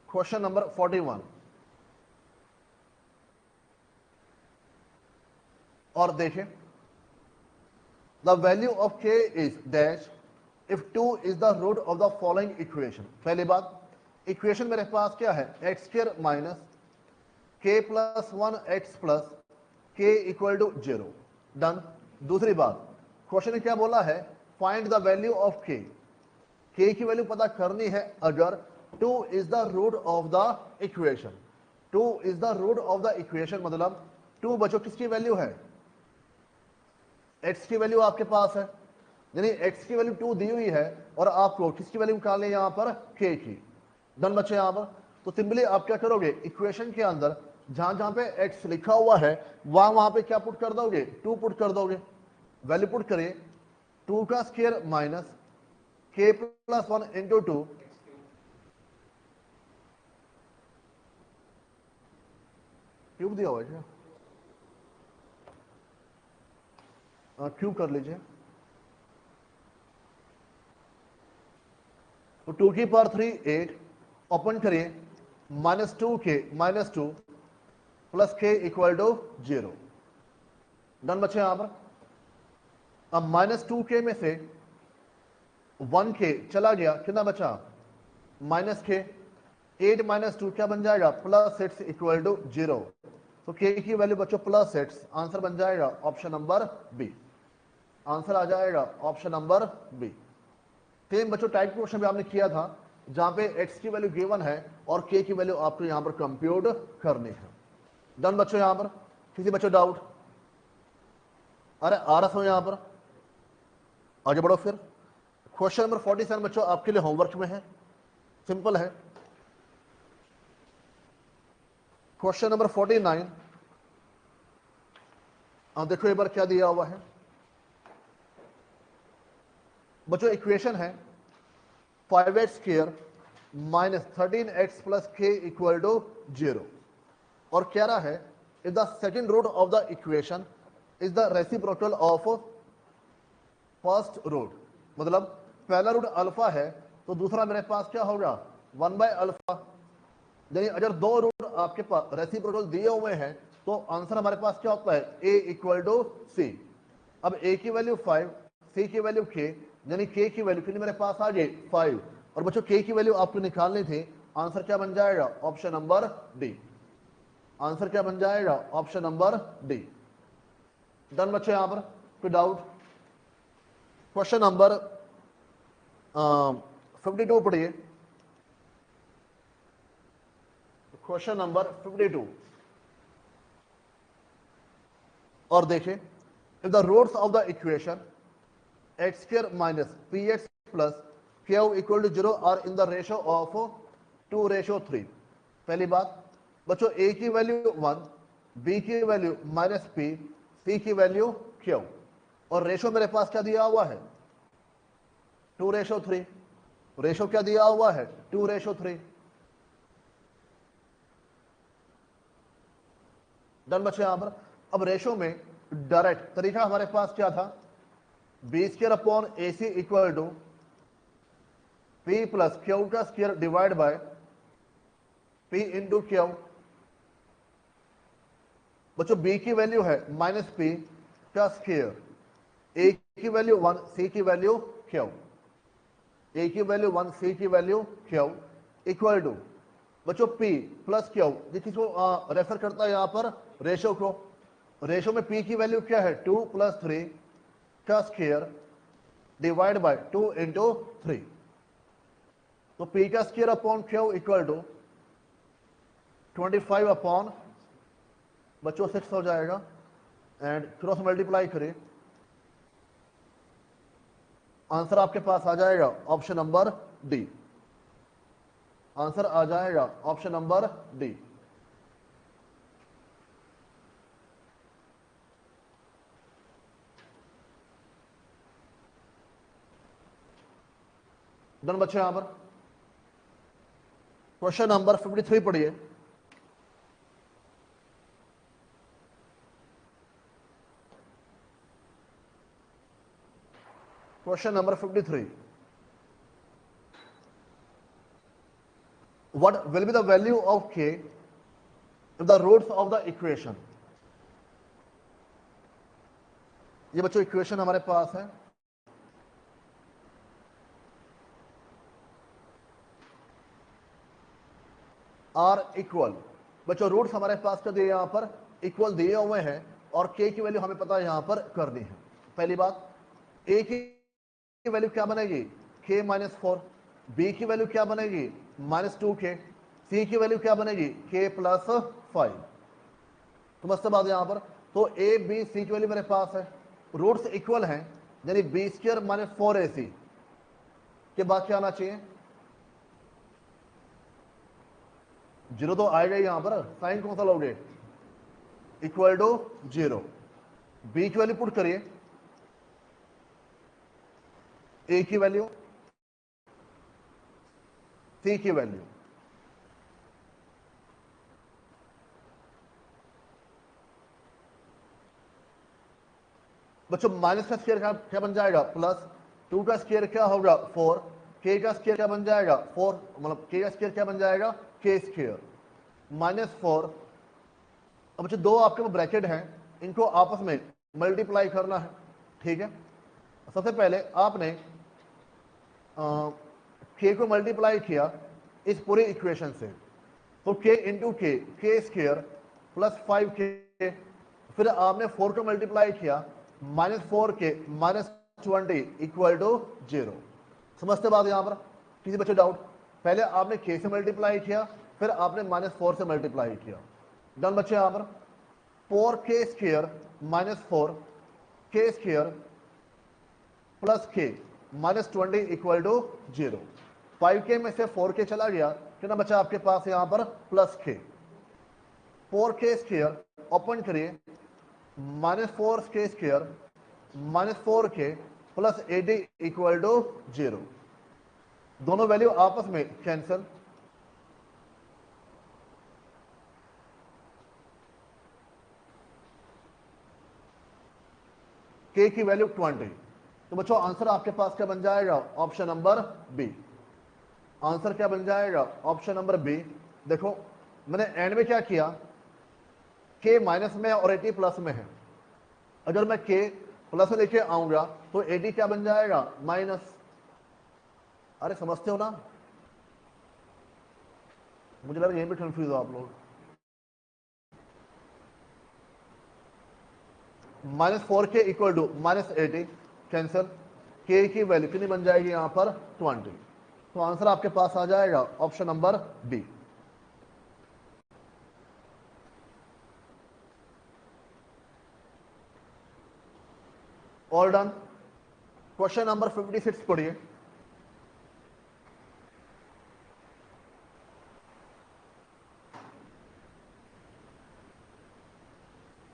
क्वेश्चन नंबर 41 और देखें, the value of k is dash if 2 is the root of the following equation. पहली बात, इक्वेशन मेरे पास क्या है? X square minus k plus 1 X plus k equal to 0। Done. दूसरी बात, क्वेश्चन ने क्या बोला है? Find the value of k। k की वैल्यू पता करनी है अगर 2 is the root of the equation. 2 is the root of the equation मतलब 2 बच्चों किसकी वैल्यू है? x की वैल्यू आपके पास है, यानी x की वैल्यू 2 दी हुई है और आपको किसकी वैल्यू निकालनी है यहां पर? k की। डन बच्चे? यहां पर तो सिंपली आप क्या करोगे? इक्वेशन के अंदर जहां जहां पे x लिखा हुआ है वहां वहां पे क्या पुट कर दोगे? 2 पुट कर दोगे। वैल्यू पुट करें, 2 का square minus k plus 1 into 2 cube दिया हुआ है क्या? क्यूब कर लीजिए। तो 2 की पावर 3 8, ओपन करिए, minus 2k minus 2 plus k equal to 0। Done बच्चे? यहां पर अब माइनस 2k में से 1k चला गया, कितना बचा? Minus k। 8 माइनस 2 क्या बन जाएगा? Plus 6 equal to 0। तो k की वैल्यू बच्चों प्लस 6, आंसर बन जाएगा ऑप्शन नंबर बी। आंसर आ जाएगा ऑप्शन नंबर बी। सेम बच्चों टाइप क्वेश्चन भी आपने किया था जहां पे x की वैल्यू गिवन है और k की वैल्यू आपको यहां पर कंप्यूट करनी है। डन बच्चों? यहां पर किसी बच्चों डाउट? अरे आ रहा समझ? यहां पर आगे बढ़ो फिर। क्वेश्चन नंबर 47 बच्चों आपके लिए होमवर्क में है, सिंपल है। क्वेश्चन नंबर 49 देखो एक बार क्या दिया हुआ है बच्चों। इक्वेशन है 5x square minus 13x plus k equal to 0 और कह रहा है if the second root of the equation is the reciprocal of first root. मतलब पहला रूट अल्फा है तो दूसरा मेरे पास क्या होगा? 1 बाय अल्फा। यानी अगर दो रूट आपके पास रेसिप्रोकल दिए हुए हैं तो आंसर हमारे पास क्या होता है? a इक्वल टू सी। अब a की वैल्यू 5, c की वैल्यू k, यानी k की वैल्यू कितनी मेरे पास आ गई? 5। और बच्चों k की वैल्यू आपको निकालनी थी, आंसर क्या बन जाएगा? Option number D. आंसर क्या बन जाएगा? Option number D. डन बच्चे, यहां पर कोई डाउट? क्वेश्चन नंबर 52 पढ़िए। क्वेश्चन नंबर 52 और देखिए, if the roots of the equation x square minus P X plus Q equal to 0 are in the ratio of 2:3। पहली बात बच्चों, ए की वैल्यू 1, बी की वैल्यू माइनस पी, सी की value Q, और ratio मेरे पास क्या दिया हुआ है? 2:3। रेशो क्या दिया हुआ है? 2:3। डन बच्चे यहां पर। अब रेशो में डायरेक्ट तरीका हमारे पास क्या था? B square upon A C equal to P plus Q का square divide by P into Q. बच्चों बी की वैल्यू है माइनस पी का स्क्वायर, ए की वैल्यू 1, सी की वैल्यू क्यू, ए की वैल्यू 1, सी की वैल्यू क्यू इक्वल टू बच्चों पी प्लस क्यू, जिसको रेफर करता है यहां पर रेशो को। रेशो में पी की वैल्यू क्या है? 2 + 3 का स्क्वायर डिवाइड बाय 2 इंटू 3। तो पी का square upon Q equal to 25 upon बच्चों 6 हो जाएगा, एंड क्रॉस मल्टीप्लाई करें, आंसर आपके पास आ जाएगा ऑप्शन नंबर डी। आंसर आ जाएगा ऑप्शन नंबर डी। डन बच्चे, यहां पर क्वेश्चन नंबर 53 पढ़िए। Question number 53, what will be the value of k if the roots of the equation? ये बच्चों इक्वेशन हमारे पास है, आर इक्वल, बच्चों रूट्स हमारे पास कर दिए यहां पर इक्वल दिए हुए हैं, और के की वैल्यू हमें पता है यहां पर करनी है। पहली बात, ए की वैल्यू क्या बनेगी? k minus 4। बी की वैल्यू क्या बनेगी? -2k। सी की वैल्यू क्या बनेगी? k + 5। समझते बात यहां पर? तो ए बी सी की वैल्यू मेरे पास है, रूट्स इक्वल हैं, यानी बी स्क्वायर माइनस 4ac के बाद क्या आना चाहिए? 0 तो आएगा यहां पर, साइन कौन सा लोगे? Equal to 0। बी की वैल्यू पुट करिए, ए की वैल्यू, सी की वैल्यू, बच्चों माइनस का स्क्वायर क्या बन जाएगा? प्लस 2 का स्क्वायर क्या होगा? 4। के का स्क्वायर क्या बन जाएगा? 4, मतलब के का स्क्वायर क्या बन जाएगा? के स्क्वायर -4। अब बच्चों दो आपके पास ब्रैकेट हैं, इनको आपस में मल्टीप्लाई करना है, ठीक है? सबसे पहले आपने के को मल्टीप्लाई किया इस पूरे इक्वेशन से, तो के इंटू के स्क्वायर प्लस 5k, फिर आपने 4 को मल्टीप्लाई किया -4k -20 इक्वल टू 0। समझते बात यहां पर? किसी बच्चे डाउट? पहले आपने k से मल्टीप्लाई किया, फिर आपने -4 से मल्टीप्लाई किया। डन बच्चे यहां पर? 4k square -4k square plus k -20 equal to 0। 5k में से 4k चला गया, कितना बचा आपके पास यहां पर? Plus k। 4k square open करिए, -4k square -4k plus 80 equal to 0। दोनों वैल्यू आपस में कैंसिल, k की वैल्यू 20। तो बच्चों आंसर आपके पास क्या बन जाएगा? Option number B. आंसर क्या बन जाएगा? Option number B. देखो मैंने एंड में क्या किया, k माइनस में और 80 प्लस में है, अगर मैं k प्लस में लेके आऊंगा तो 80 क्या बन जाएगा? माइनस। अरे समझते हो ना? मुझे लग रहा है यहीं पे कंफ्यूज हो आप लोग। -4 के इक्वल टू -80 कैंसिल, के की वैल्यू कितनी बन जाएगी यहाँ पर 20। तो आंसर आपके पास आ जाएगा option number B. All done. Question number 56 पढ़िए।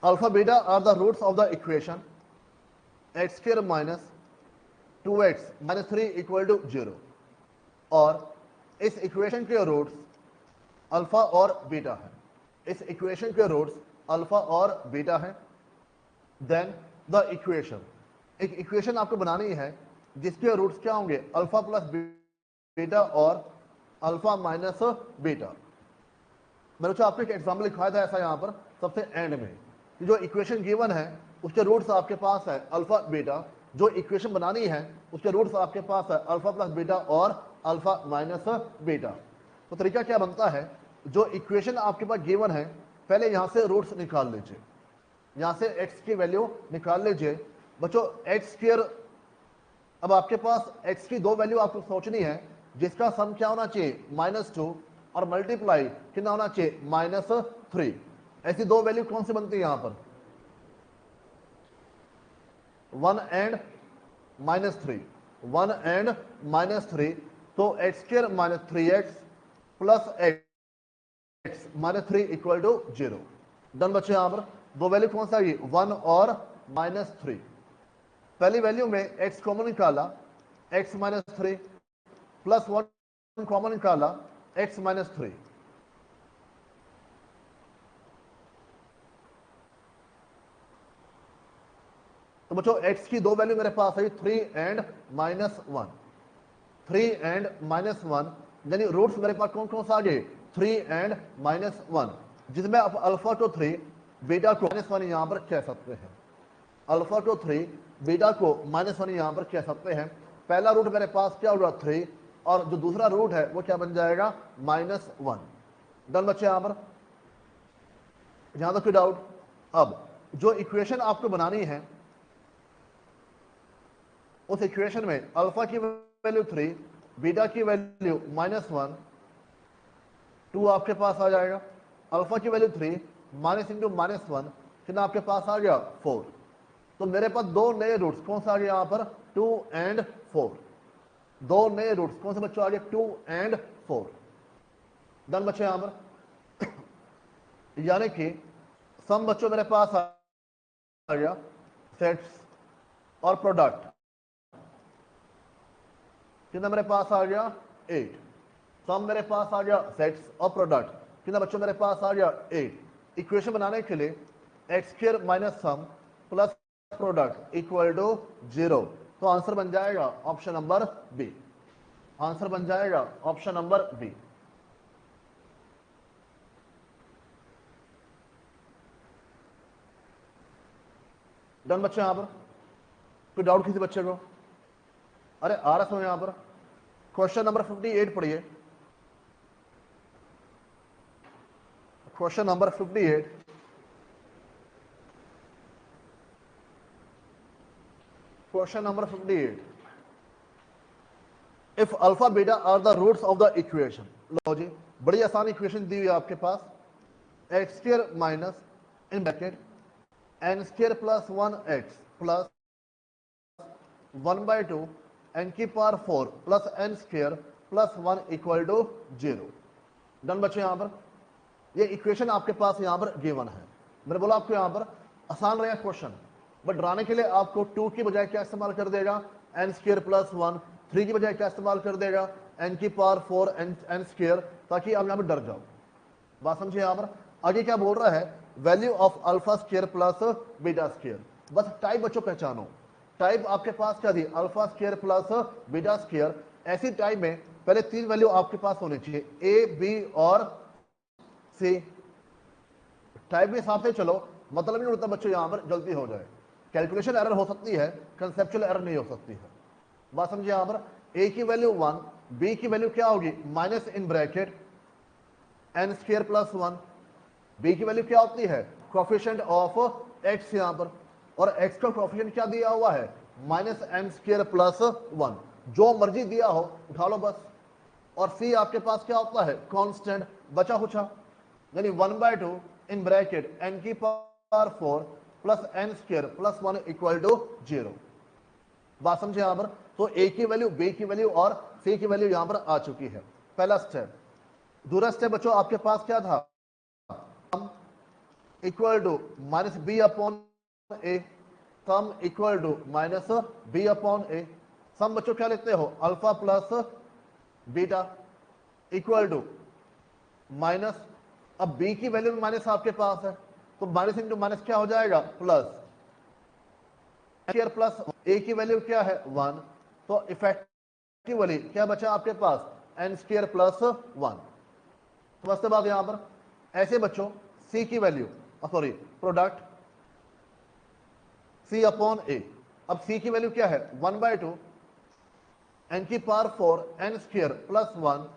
Alpha beta are the roots of the equation x square minus 2x minus 3 equal to 0। और इस इक्वेशन के रूट्स अल्फा और बीटा है। इस इक्वेशन के रूट्स अल्फा और बीटा है। देन द इक्वेशन, एक इक्वेशन आपको बनानी है जिसके रूट्स क्या होंगे, अल्फा प्लस बीटा और अल्फा माइनस बीटा। मैंने तो आपको एक एग्जाम्पल लिखवाया था ऐसा यहाँ पर सबसे एंड में कि जो इक्वेशन गिवन है उसके रूट्स आपके पास है अल्फा बीटा, जो इक्वेशन बनानी है उसके रूट्स आपके पास है अल्फा प्लस बीटा और अल्फा माइनस बीटा। तो तरीका क्या बनता है, जो इक्वेशन आपके पास गिवन है पहले यहाँ से रूट्स निकाल लीजिए, यहाँ से x की वैल्यू निकाल लीजिए बच्चों। एक्स स्क्वायर, अब आपके पास x की दो वैल्यू आपको सोचनी है जिसका सम क्या होना चाहिए -2 और मल्टीप्लाई कितना होना चाहिए -3। ऐसी दो वैल्यू कौन सी बनती है यहाँ पर 1 एंड -3, 1 एंड -3। तो X square minus 3x plus X -3 equal to 0। Done बच्चे। यहाँ पर दो वैल्यू कौन सा आएगी 1 और -3। पहली वैल्यू में x कॉमन निकाला x -3 प्लस 1 कॉमन निकाला x -3। तो बच्चों x की दो वैल्यू मेरे पास आई 3 एंड -1, 3 एंड -1, यानी रूट्स मेरे पास कौन कौन सा आ गए 3 एंड -1, जिसमें आप अल्फा टू 3 बीटा को -1 यहां पर कह सकते हैं। अल्फा टू 3 बीटा को -1 यहां पर कह सकते हैं। पहला रूट मेरे पास क्या होगा 3 और जो दूसरा रूट है वो क्या बन जाएगा -1। डन बच्चे। यहां पर यहां तक कोई डाउट? अब जो इक्वेशन आपको बनानी है उस इक्वेशन में अल्फा की वैल्यू 3, बीटा की वैल्यू -1, 2 आपके पास आ जाएगा। अल्फा की वैल्यू 3 माइनस इंटू -1 कितना आपके पास आ गया 4। तो मेरे पास दो नए रूट्स कौन सा आ गया यहाँ पर 2 एंड 4। दो नए रूट्स कौन से बच्चों आ गए 2 एंड 4। डन बच्चे। यहाँ पर यानी कि सम बच्चों मेरे पास आ गया सेट्स और प्रोडक्ट कितना मेरे पास आ गया 8। सम मेरे पास आ गया सेट्स और प्रोडक्ट कितना बच्चों मेरे पास आ गया 8। इक्वेशन बनाने के लिए X square minus sum plus product equal to 0। तो आंसर बन जाएगा ऑप्शन नंबर बी। आंसर बन जाएगा ऑप्शन नंबर बी। डन बच्चे। यहां पर कोई डाउट किसी बच्चे को? अरे आ रहा समझ यहां पर। क्वेश्चन नंबर 58 पढ़िए। Question number 58। Question number 58। If alpha beta are the roots of the equation. लो जी, बड़ी आसान इक्वेशन दी हुई है आपके पास। X square minus in bracket N square plus 1x plus 1/2 N की power 4 plus N square plus 1 equal to 0। Done बच्चे। यहां पर ये इक्वेशन आपके पास यहां पर गिवन है। मैंने बोला आपको यहां पर आसान रहेगा क्वेश्चन, बट डराने के लिए आपको 2 की बजाय क्या इस्तेमाल कर देगा एन स्क्वायर प्लस 1, 3 की बजाय क्या इस्तेमाल कर देगा एन की पावर 4 एन स्क्वायर, ताकि आप यहां पर डर जाओ। बात समझिए। यहां पर आगे क्या बोल रहा है value of alpha square plus beta square. बस टाइप बच्चों पहचानो। टाइप आपके पास क्या दी alpha square plus beta square. ऐसी टाइप में पहले 3 वैल्यू आपके पास होनी चाहिए ए बी और सी। टाइप के हिसाब से चलो, मतलब नहीं होता बच्चों यहां पर गलती हो जाए। कैलकुलेशन एरर हो सकती है, कंसेप्चुअल एरर नहीं हो सकती है। बात समझिए। यहां पर ए की वैल्यू 1, बी की वैल्यू क्या होगी minus in bracket N square plus 1। B की वैल्यू क्या होती है कोफिशिएंट ऑफ एक्स। यहां पर और x का कोएफिशिएंट क्या दिया हुआ है, माइनस एम स्क्वायर प्लस 1, जो मर्जी दिया हो उठा लो बस। और c आपके पास क्या होता है, कांस्टेंट, बचा कुछ, यानी 1/2 इन ब्रैकेट n की power 4 plus n square plus 1 equal to 0। बात समझे यहां पर? तो a की वैल्यू, b की वैल्यू और c की वैल्यू यहां पर आ चुकी है, पहला स्टेप। दूसरा स्टेप बच्चों आपके पास क्या था, equal to minus B upon A, sum equal to minus B upon A. Sum बच्चों क्या लिखते हो, alpha plus beta equal to minus, अब b की वैल्यू में माइनस आपके पास है तो माइनस इंटू माइनस क्या हो जाएगा, प्लस स्क्वायर प्लस a की वैल्यू क्या है 1, तो इफेक्टिवली क्या बचा आपके पास, n स्क्वायर प्लस 1। समझते बात यहां पर? ऐसे बच्चों c की value, sorry product c upon a, अब c की वैल्यू क्या है 1/2 n की पावर 4 n स्क्वायर प्लस 1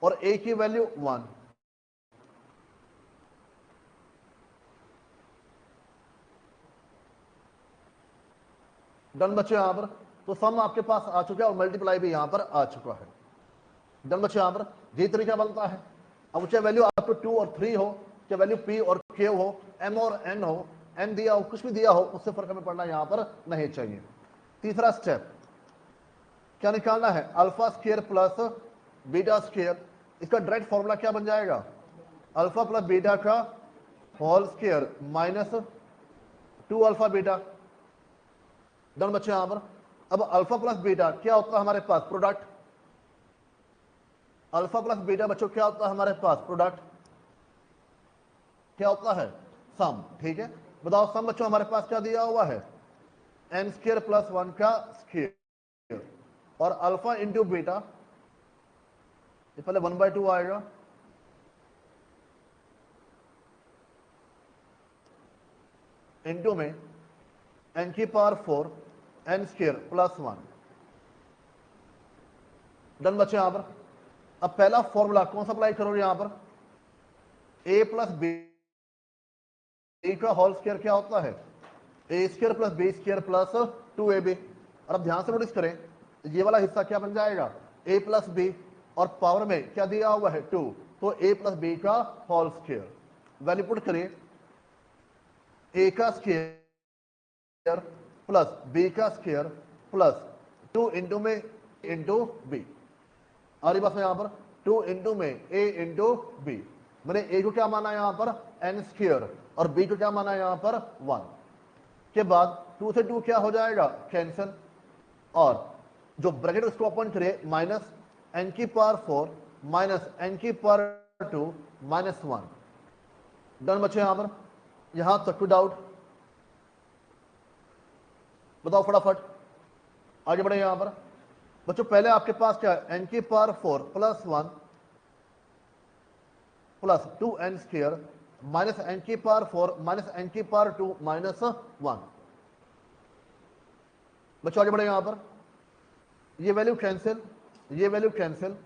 और a की वैल्यू 1। डन बच्चों यहां पर? तो सम आपके पास आ चुका है और मल्टीप्लाई भी यहां पर आ चुका है। डन बच्चों यहां पर ये तरीका बनता है। अब चाहे वैल्यू आपको 2 और 3 हो, चाहे वैल्यू p और q हो, m और n हो, n दिया हो, कुछ भी दिया हो, उससे फर्क हमें पड़ना यहां पर नहीं चाहिए। तीसरा स्टेप क्या निकालना है, alpha square plus beta square. इसका डायरेक्ट फॉर्मूला क्या बन जाएगा, अल्फा प्लस बीटा का whole square minus 2 alpha beta. Done बच्चे यहां पर? अब अल्फा प्लस बीटा क्या होता है हमारे पास, प्रोडक्ट। अल्फा प्लस बीटा बच्चों क्या होता है हमारे पास, प्रोडक्ट। क्या होता है, सम। ठीक है, बताओ सम बच्चों हमारे पास क्या दिया हुआ है, n स्क्वायर प्लस 1 का स्क्वायर और अल्फा इंटू बीटा, ये पहले 1/2 आएगा, इंटू में n की power 4 n square plus 1। Done बच्चे यहां पर? अब पहला फॉर्मूला कौन सा अप्लाई करोगे यहां पर, a प्लस बी का होल स्क्वायर क्या होता है, A square plus B square plus 2ab। और अब ध्यान से नोटिस करें, ये वाला हिस्सा क्या बन जाएगा, a प्लस बी और पावर में क्या दिया हुआ है 2, तो a प्लस बी का होल स्क्वायर। वैल्यू पुट करिए, a का स्क्वायर प्लस b का स्क्वायर प्लस 2 इंटू में इंटू बी। आ रही बात है यहां पर, 2 इंटू में a इंटू बी। मैंने a को क्या माना यहां पर, n स्क्वायर, और b को क्या माना यहां पर 1। के बाद 2 से 2 क्या हो जाएगा, कैंसिल, और जो ब्रैकेट उसको ओपन करिए, माइनस n की पावर 4 माइनस n की पावर 2 माइनस 1। डन बच्चे यहां पर? यहां तक कोई डाउट, बताओ फटाफट, आगे बढ़े यहां पर बच्चों। पहले आपके पास क्या है, n की power 4 plus 1 plus 2n square minus n की पावर 4 माइनस n की पावर 2 माइनस 1। बच्चों आगे बढ़े यहां पर, ये वैल्यू कैंसिल, ये वैल्यू कैंसिल,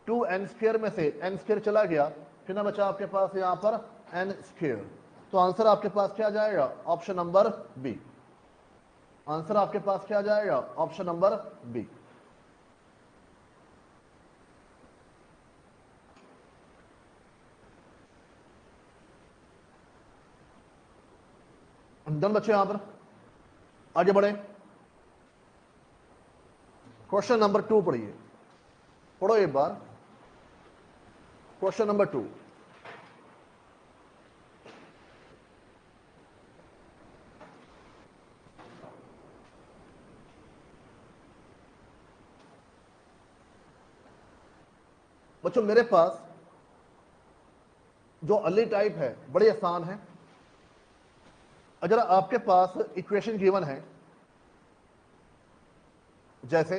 2n स्क्वायर में से n स्क्वायर चला गया, फिर ना बचा आपके पास यहां पर n स्क्वायर। तो आंसर आपके पास क्या जाएगा, ऑप्शन नंबर बी। आंसर आपके पास क्या जाएगा, ऑप्शन नंबर बी। डन बच्चे यहां पर? आगे बढ़े, क्वेश्चन नंबर 2 पढ़िए, पढ़ो एक बार क्वेश्चन नंबर 2। बच्चों मेरे पास जो अर्ली टाइप है बड़ी आसान है। अगर आपके पास इक्वेशन गिवन है, जैसे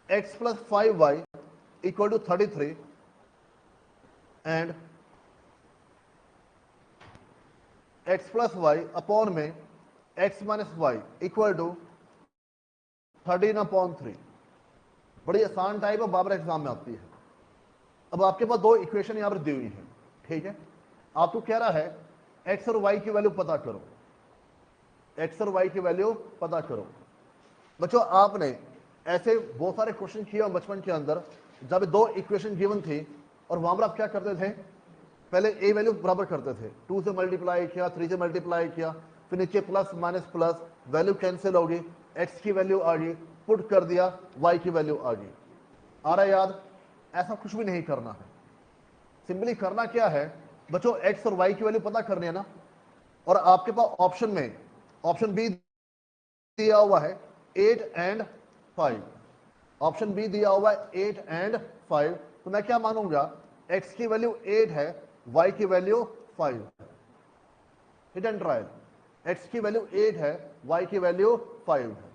x plus 5y equal to 33 and x plus y upon में x minus y equal to 13/3, बड़ी आसान टाइप है, बाबर एग्जाम में आती है। अब आपके पास दो इक्वेशन यहां पर दी हुई है, ठीक है, आपको कह रहा है एक्स और वाई की वैल्यू पता करो, एक्स और वाई की वैल्यू पता करो। बच्चों आपने ऐसे बहुत सारे क्वेश्चन किए बचपन के अंदर, जब दो इक्वेशन गिवन थी और वहां पर आप क्या करते थे, पहले ए वैल्यू बराबर करते थे, 2 से मल्टीप्लाई किया, 3 से मल्टीप्लाई किया, फिर नीचे plus minus plus, value cancel होगी, एक्स की वैल्यू आ गई, पुट कर दिया, वाई की वैल्यू आ गई। आ रहा है याद? ऐसा कुछ भी नहीं करना है, सिंपली करना क्या है बच्चों, एक्स और वाई की वैल्यू पता करनी है ना, और आपके पास ऑप्शन में ऑप्शन बी दिया हुआ है 8 एंड 5, ऑप्शन बी दिया हुआ है 8 एंड 5, तो मैं क्या मानूंगा, x की वैल्यू 8 है, y की वैल्यू 5 है। हिट एंड ट्रायल, x की वैल्यू 8 है, y की वैल्यू 5 है।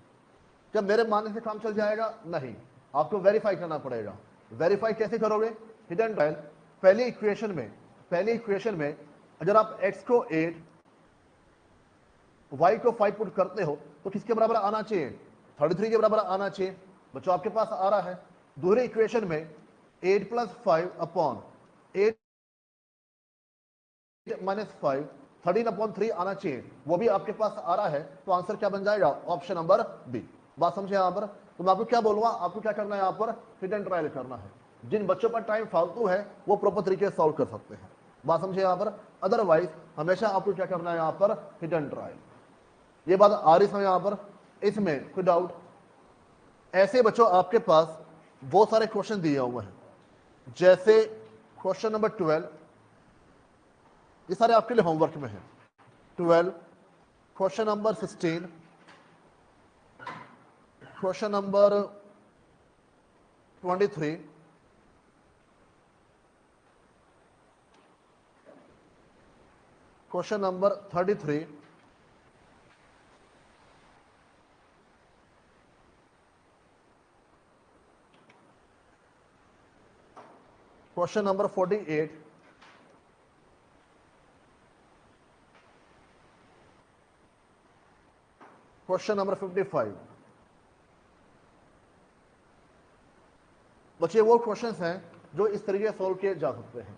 क्या मेरे मानने से काम चल जाएगा? नहीं, आपको वेरीफाई करना पड़ेगा। वेरीफाई कैसे करोगे? हिट एंड ट्रायल, पहली इक्वेशन में अगर आप x को 8 y को 5 पुट करते हो तो किसके बराबर आना चाहिए? 33 के बराबर आना चाहिए। बच्चों आपके पास आ रहा है। दूसरी इक्वेशन में 8 प्लस 5 अपॉन 8 माइनस 5, 13 अपॉन 3 आना चाहिए, वो भी आपके पास आ रहा है। तो आंसर क्या बन जाएगा? Option number b. बात समझे यहाँ पर? तो मैं आपको क्या बोलूंगा, आपको क्या करना है यहाँ पर, हिट एंड ट्रायल करना है। जिन बच्चों पर टाइम फालतू है वो प्रॉपर तरीके से सॉल्व कर सकते हैं। बात समझे यहाँ पर? अदरवाइज हमेशा आपको क्या करना है यहाँ पर, हिट एंड ट्रायल। ये बात आ रही समझ यहाँ पर? इसमें कोई डाउट? ऐसे बच्चों आपके पास बहुत सारे क्वेश्चन दिए हुए हैं, जैसे क्वेश्चन नंबर 12, ये सारे आपके लिए होमवर्क में है। 12, question number 16, question number 23, question number 33, question number 48, question number 55। बच्चे वो क्वेश्चंस हैं जो इस तरीके से सॉल्व किए जा सकते हैं।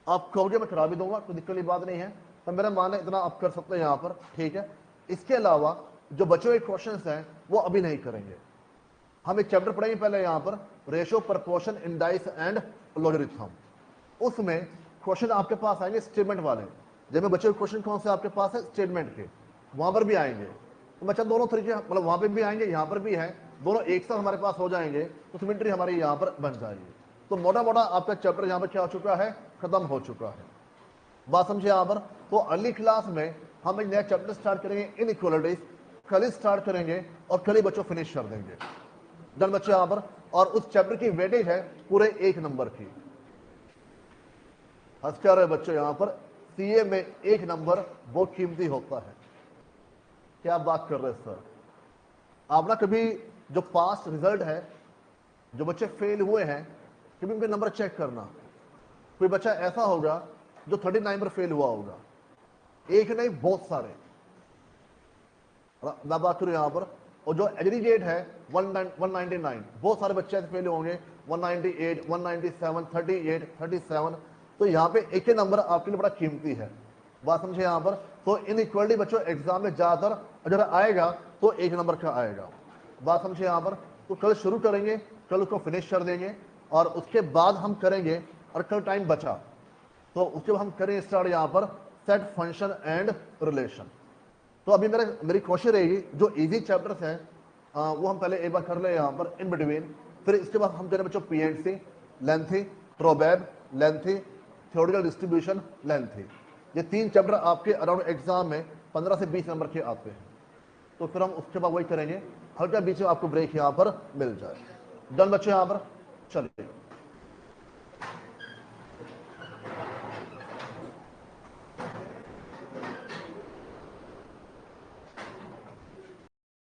आप कहोगे मैं करा भी दूंगा, कोई दिक्कत की बात नहीं है, तो मेरा मानना इतना आप कर सकते हैं यहाँ पर, ठीक है। इसके अलावा जो बचे हुए क्वेश्चंस हैं वो अभी नहीं करेंगे। हम एक चैप्टर पढ़ेंगे पहले यहाँ पर, ratio, proportion, indices and logarithm. उसमें क्वेश्चन आपके पास आएंगे स्टेटमेंट वाले। जब में बचे हुए क्वेश्चन कौन से आपके पास है? स्टेटमेंट के, वहां पर भी आएंगे। तो बच्चा दोनों तरीके, मतलब वहां पर भी आएंगे, यहाँ पर भी है, दोनों एक साथ हमारे पास हो जाएंगे तो सिमेट्री हमारी यहाँ पर बन जाएगी। तो मोटा मोटा आपका चैप्टर यहाँ पर क्या हो चुका है? खत्म हो चुका है। बात समझे यहाँ पर? तो अगली क्लास में हम एक नया चैप्टर स्टार्ट करेंगे, इनइक्वालिटीज। कल ही स्टार्ट करेंगे और कल ही बच्चों फिनिश कर देंगे। डन बच्चे यहाँ पर? और उस चैप्टर की वेटेज है पूरे 1 नंबर की। हंस क्या रहे बच्चों यहाँ पर? सीए में 1 नंबर बहुत कीमती होता है। क्या बात कर रहे हैं सर? आप ना कभी जो पास्ट रिजल्ट है, जो बच्चे फेल हुए हैं, कभी उनके नंबर चेक करना। कोई बच्चा ऐसा होगा जो 39 पर फेल हुआ होगा, एक नहीं बहुत सारे। मैं बात करूं यहाँ पर, और जो एग्रीगेट है 199, बहुत सारे बच्चे ऐसे फेल होंगे, 198, 197, 38, 37। तो यहाँ पे एक ही नंबर आपके लिए बड़ा कीमती है। बात समझे यहाँ पर? तो इनइक्वालिटी बच्चों एग्जाम में ज्यादातर अगर आएगा तो 1 नंबर का आएगा। बात समझे यहाँ पर? तो कल शुरू करेंगे, कल उसको फिनिश कर देंगे, और उसके बाद हम करेंगे, और कल टाइम बचा तो उसके बाद हम करें स्टार्ट यहाँ पर सेट, फंक्शन एंड रिलेशन। तो अभी मेरी कोशिश रहेगी जो इजी चैप्टर्स हैं वो हम पहले एक बार कर ले यहाँ पर इन बिटवीन। फिर इसके बाद हम करें बच्चों पीएनसी, लेंथी, प्रोबेब, लेंथी, थ्योरेटिकल डिस्ट्रीब्यूशन, लेंथी। ये 3 चैप्टर आपके अराउंड एग्जाम में 15 से 20 नंबर के आते हैं। तो फिर हम उसके बाद वही करेंगे, हल्का बीच में आपको ब्रेक यहाँ पर मिल जाए। डन बच्चे यहाँ पर?